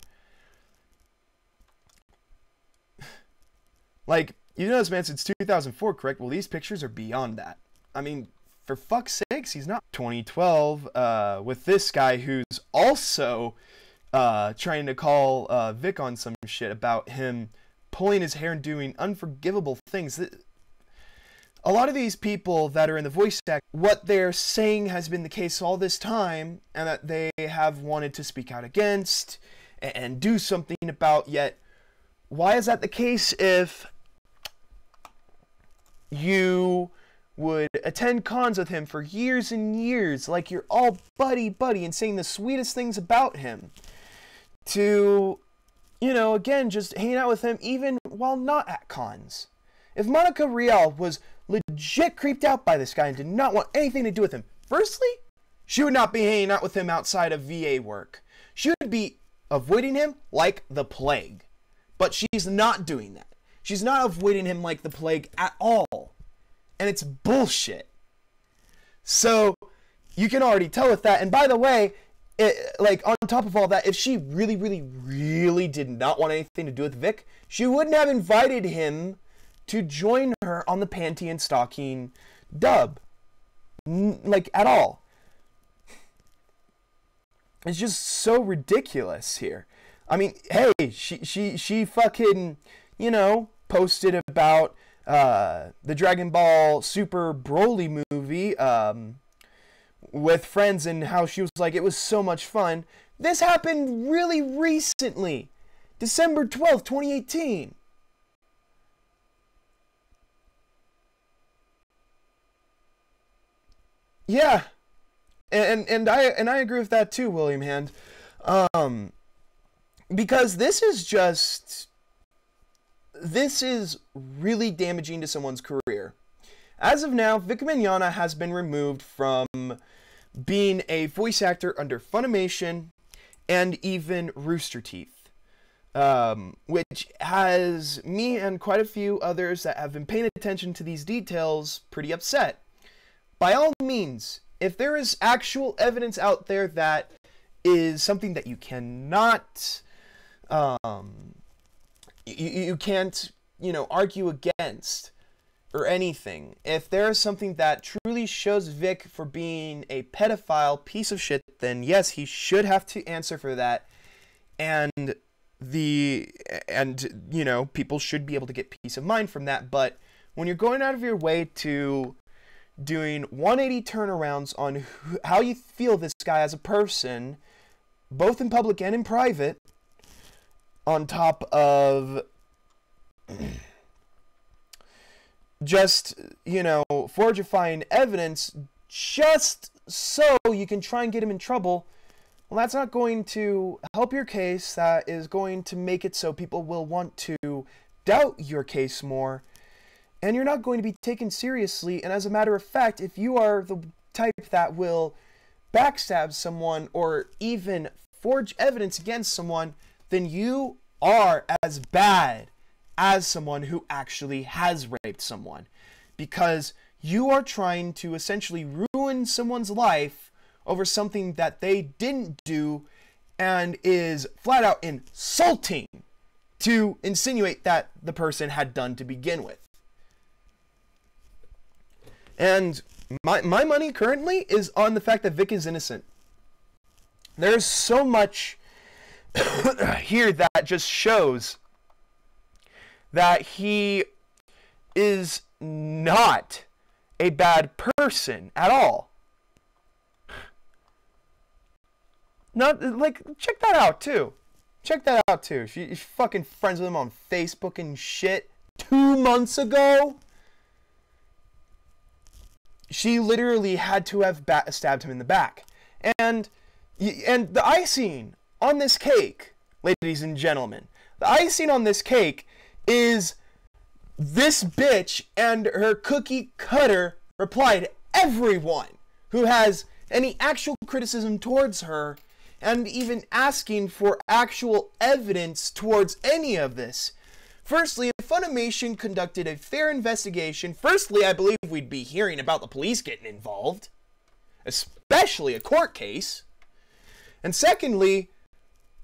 Like, you know this man since 2004, correct? Well, these pictures are beyond that. I mean, for fuck's sakes, he's not. 2012, with this guy who's also trying to call Vic on some shit about him pulling his hair and doing unforgivable things. A lot of these people that are in the voice act, what they're saying has been the case all this time, and that they have wanted to speak out against and do something about, yet why is that the case if you would attend cons with him for years and years, like you're all buddy-buddy and saying the sweetest things about him, to, you know, again, just hanging out with him even while not at cons? If Monica Real was legit creeped out by this guy and did not want anything to do with him, firstly, she would not be hanging out with him outside of VA work. She would be avoiding him like the plague. But she's not doing that. She's not avoiding him like the plague at all. And it's bullshit. So, you can already tell with that. And by the way, like, on top of all that, if she really, really, really did not want anything to do with Vic, she wouldn't have invited him to join her on the Panty and Stocking dub. Like, at all. It's just so ridiculous here. I mean, hey, she fucking, you know, posted about the Dragon Ball Super Broly movie with friends, and how she was like, it was so much fun. This happened really recently, December 12th, 2018. Yeah, and I agree with that too, William Hand. Because this is really damaging to someone's career. As of now, Vic Mogongna has been removed from being a voice actor under Funimation and even Rooster Teeth, which has me and quite a few others that have been paying attention to these details pretty upset. By all means, if there is actual evidence out there that is something that you cannot, you can't, argue against or anything. If there is something that truly shows Vic for being a pedophile piece of shit, then yes, he should have to answer for that. And people should be able to get peace of mind from that. But when you're going out of your way to doing 180 turnarounds on how you feel this guy as a person, both in public and in private, on top of just, forgifying evidence just so you can try and get him in trouble, well, that's not going to help your case. That is going to make it so people will want to doubt your case more, and you're not going to be taken seriously. And as a matter of fact, if you are the type that will backstab someone or even forge evidence against someone, then you are as bad as someone who actually has raped someone, because you are trying to essentially ruin someone's life over something that they didn't do, and is flat out insulting to insinuate that the person had done to begin with. And my money currently is on the fact that Vic is innocent. There's so much here that just shows that he is not a bad person at all. Not like, check that out too. Check that out too. She's fucking friends with him on Facebook and shit. 2 months ago, she literally had to have stabbed him in the back. And the icing on this cake, ladies and gentlemen, the icing on this cake is this bitch and her cookie cutter reply to everyone who has any actual criticism towards her, and even asking for actual evidence towards any of this. Firstly, if Funimation conducted a fair investigation, I believe we'd be hearing about the police getting involved, especially a court case. And secondly,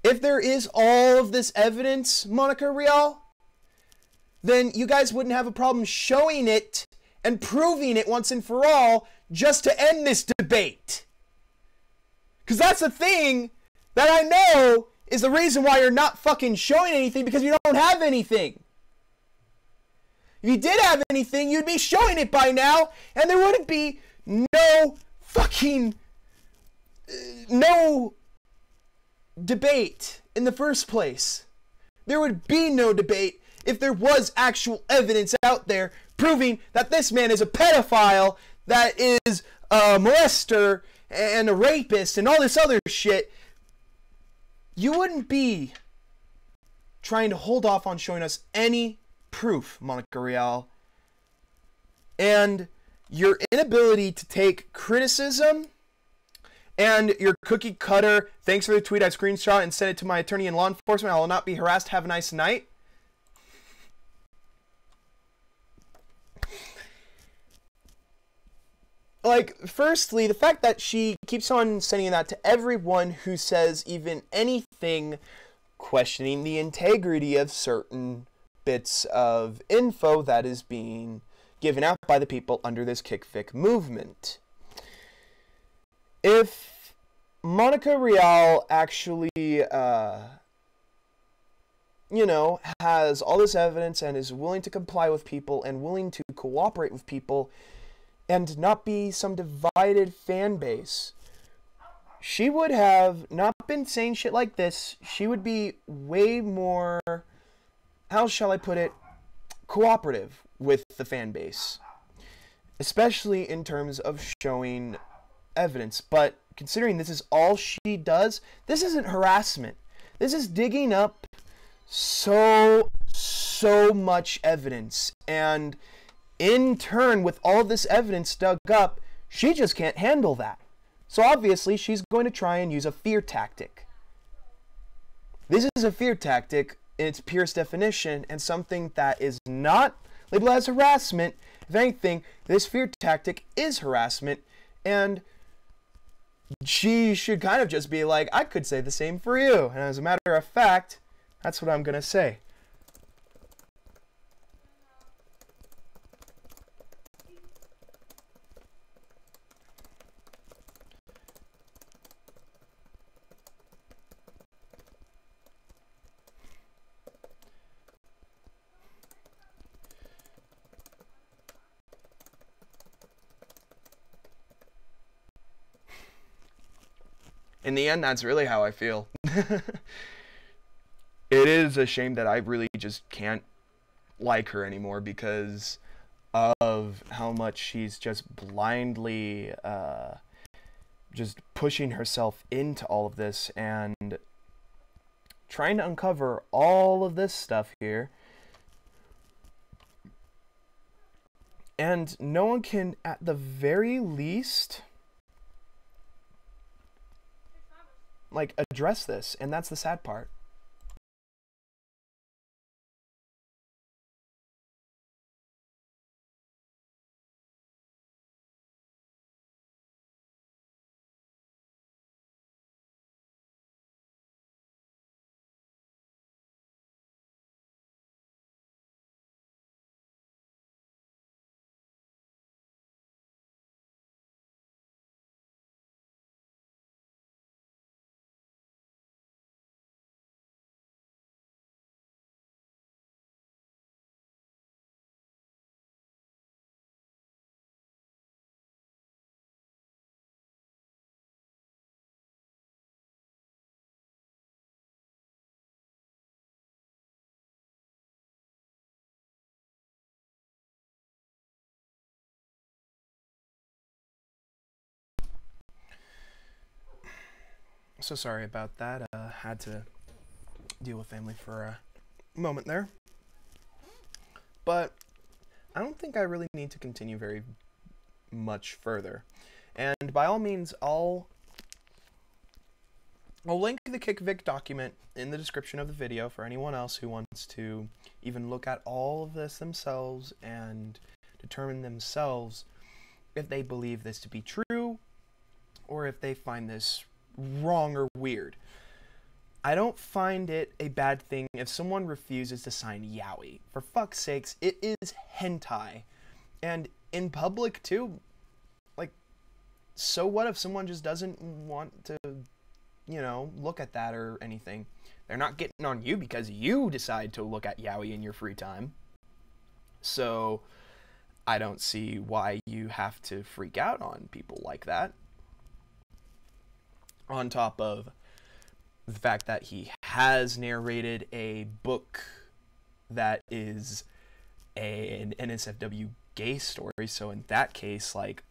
if there is all of this evidence, Monica Real, then you guys wouldn't have a problem showing it and proving it once and for all, just to end this debate. Because that's the thing that I know is the reason why you're not fucking showing anything, because you don't have anything. If you did have anything, you'd be showing it by now, and there wouldn't be no debate in the first place. There would be no debate if there was actual evidence out there proving that this man is a pedophile, that is a molester and a rapist and all this other shit. You wouldn't be trying to hold off on showing us any proof, Monica Real. And your inability to take criticism and your cookie cutter, thanks for the tweet, I screenshot and sent it to my attorney in law enforcement, I will not be harassed, have a nice night. Like, firstly, the fact that she keeps on sending that to everyone who says even anything questioning the integrity of certain bits of info that is being given out by the people under this KickVic movement. If Monica Real actually, has all this evidence and is willing to comply with people and willing to cooperate with people and not be some divided fan base, she would have not been saying shit like this. She would be way more, how shall I put it, cooperative with the fan base, especially in terms of showing evidence. But considering this is all she does, this isn't harassment. This is digging up so much evidence, and in turn, with all this evidence dug up, she just can't handle that. So obviously she's going to try and use a fear tactic. This is a fear tactic in its purest definition, and something that is not labeled as harassment. If anything, this fear tactic is harassment, and she should kind of just be like, I could say the same for you. And as a matter of fact, that's what I'm going to say. In the end, that's really how I feel. It is a shame that I really just can't like her anymore because of how much she's just blindly just pushing herself into all of this and trying to uncover all of this stuff here. And no one can, at the very least, like, address this, and that's the sad part. So sorry about that. Had to deal with family for a moment there. But I don't think I really need to continue very much further. And by all means, I'll link the KickVic document in the description of the video for anyone else who wants to even look at all of this themselves and determine themselves if they believe this to be true or if they find this wrong or weird. I don't find it a bad thing if someone refuses to sign yaoi. For fuck's sakes, it is hentai. And in public too, like, so what if someone just doesn't want to, you know, look at that or anything? They're not getting on you because you decide to look at yaoi in your free time. So I don't see why you have to freak out on people like that. On top of the fact that he has narrated a book that is an NSFW gay story, so in that case, like,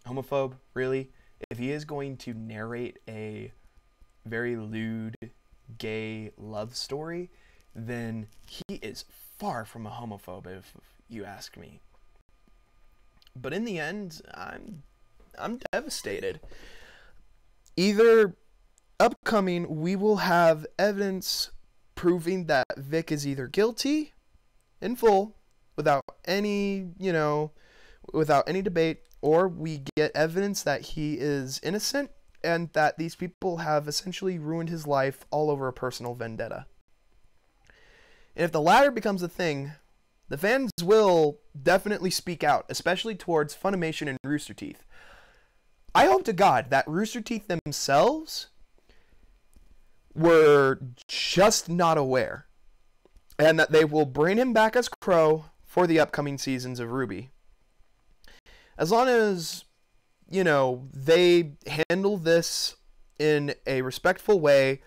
homophobe, really? If he is going to narrate a very lewd gay love story, then he is far from a homophobe, if you ask me. But in the end, I'm devastated. Either upcoming, we will have evidence proving that Vic is either guilty in full, without any, you know, without any debate, or we get evidence that he is innocent and that these people have essentially ruined his life all over a personal vendetta. And if the latter becomes a thing, the fans will definitely speak out, especially towards Funimation and Rooster Teeth. I hope to God that Rooster Teeth themselves were just not aware. and that they will bring him back as Crow for the upcoming seasons of RWBY. As long as, they handle this in a respectful way,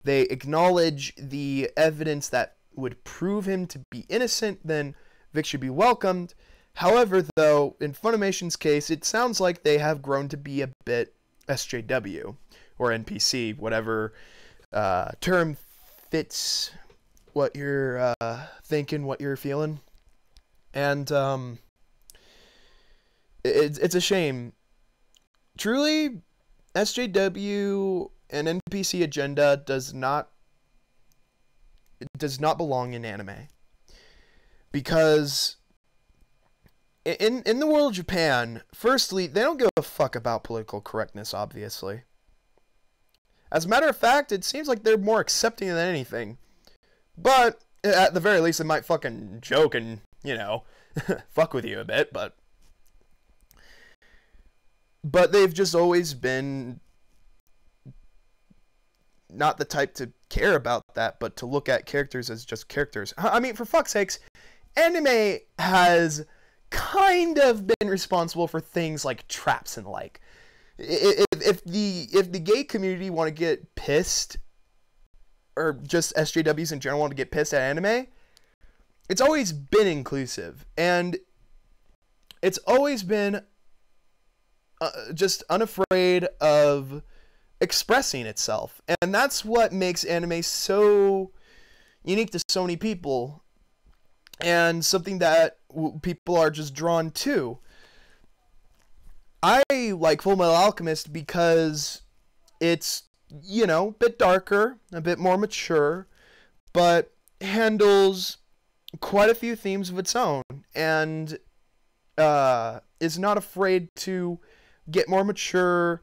they acknowledge the evidence that would prove him to be innocent, then Vic should be welcomed. However, though, in Funimation's case, it sounds like they have grown to be a bit SJW, or NPC, whatever term fits what you're thinking, what you're feeling. And it's a shame. Truly, SJW and NPC agenda does not belong in anime. Because in the world of Japan, firstly, they don't give a fuck about political correctness, obviously. As a matter of fact, it seems like they're more accepting than anything. But, at the very least, they might fucking joke and, fuck with you a bit, but they've just always been not the type to care about that, but to look at characters as just characters. I mean, for fuck's sakes, anime has kind of been responsible for things like traps and like. If the gay community want to get pissed, or just SJWs in general want to get pissed at anime, it's always been inclusive, and it's always been just unafraid of expressing itself. And that's what makes anime so unique to so many people, and something that people are just drawn to. I like Fullmetal Alchemist because it's, a bit darker, a bit more mature, but handles quite a few themes of its own, and is not afraid to get more mature,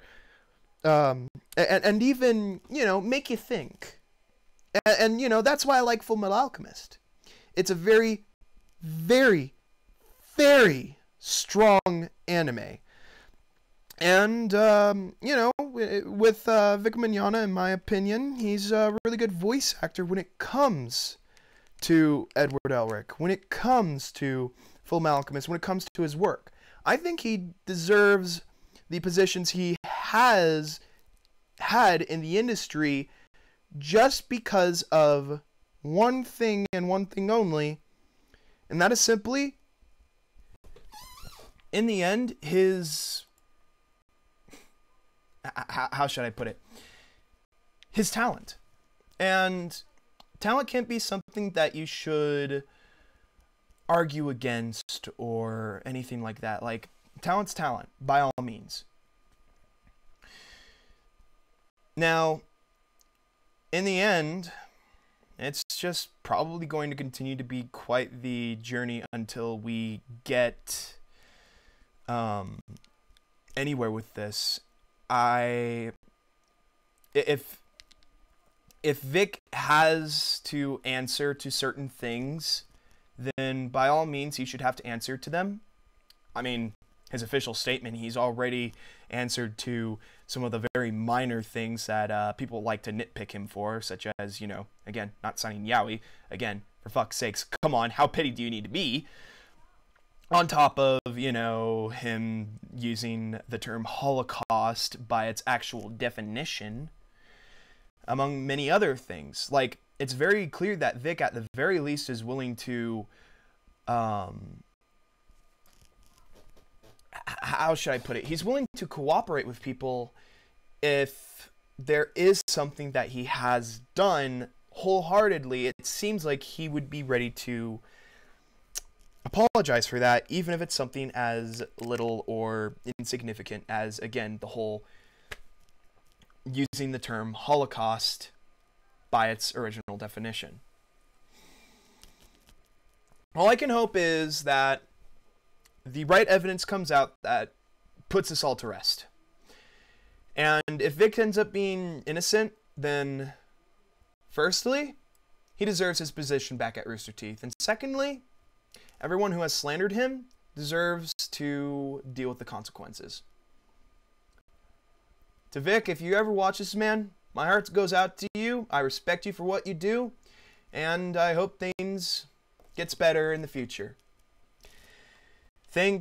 and even, make you think. And that's why I like Fullmetal Alchemist. It's a very, very, very strong anime. And, with Vic Mogongna, in my opinion, he's a really good voice actor when it comes to Edward Elric, when it comes to Fullmetal Alchemist, when it comes to his work. I think he deserves the positions he has had in the industry just because of one thing and one thing only, and that is simply, in the end, his... how should I put it? His talent. And talent can't be something that you should argue against or anything like that. Like, talent's talent, by all means. Now, in the end, it's just probably going to continue to be quite the journey until we get anywhere with this. If Vic has to answer to certain things, then by all means he should have to answer to them. I mean, his official statement, he's already answered to some of the very minor things that people like to nitpick him for, such as, again, not signing Yowie. Again, for fuck's sakes, come on, how petty do you need to be? On top of, him using the term Holocaust by its actual definition, among many other things. Like, it's very clear that Vic, at the very least, is willing to, how should I put it? He's willing to cooperate with people if there is something that he has done wholeheartedly. It seems like he would be ready to apologize for that, even if it's something as little or insignificant as, again, the whole using the term Holocaust by its original definition. All I can hope is that the right evidence comes out that puts us all to rest. And if Vic ends up being innocent, then firstly, he deserves his position back at Rooster Teeth. And secondly, everyone who has slandered him deserves to deal with the consequences. To Vic, if you ever watch this, man, my heart goes out to you. I respect you for what you do. and I hope things gets better in the future. Thank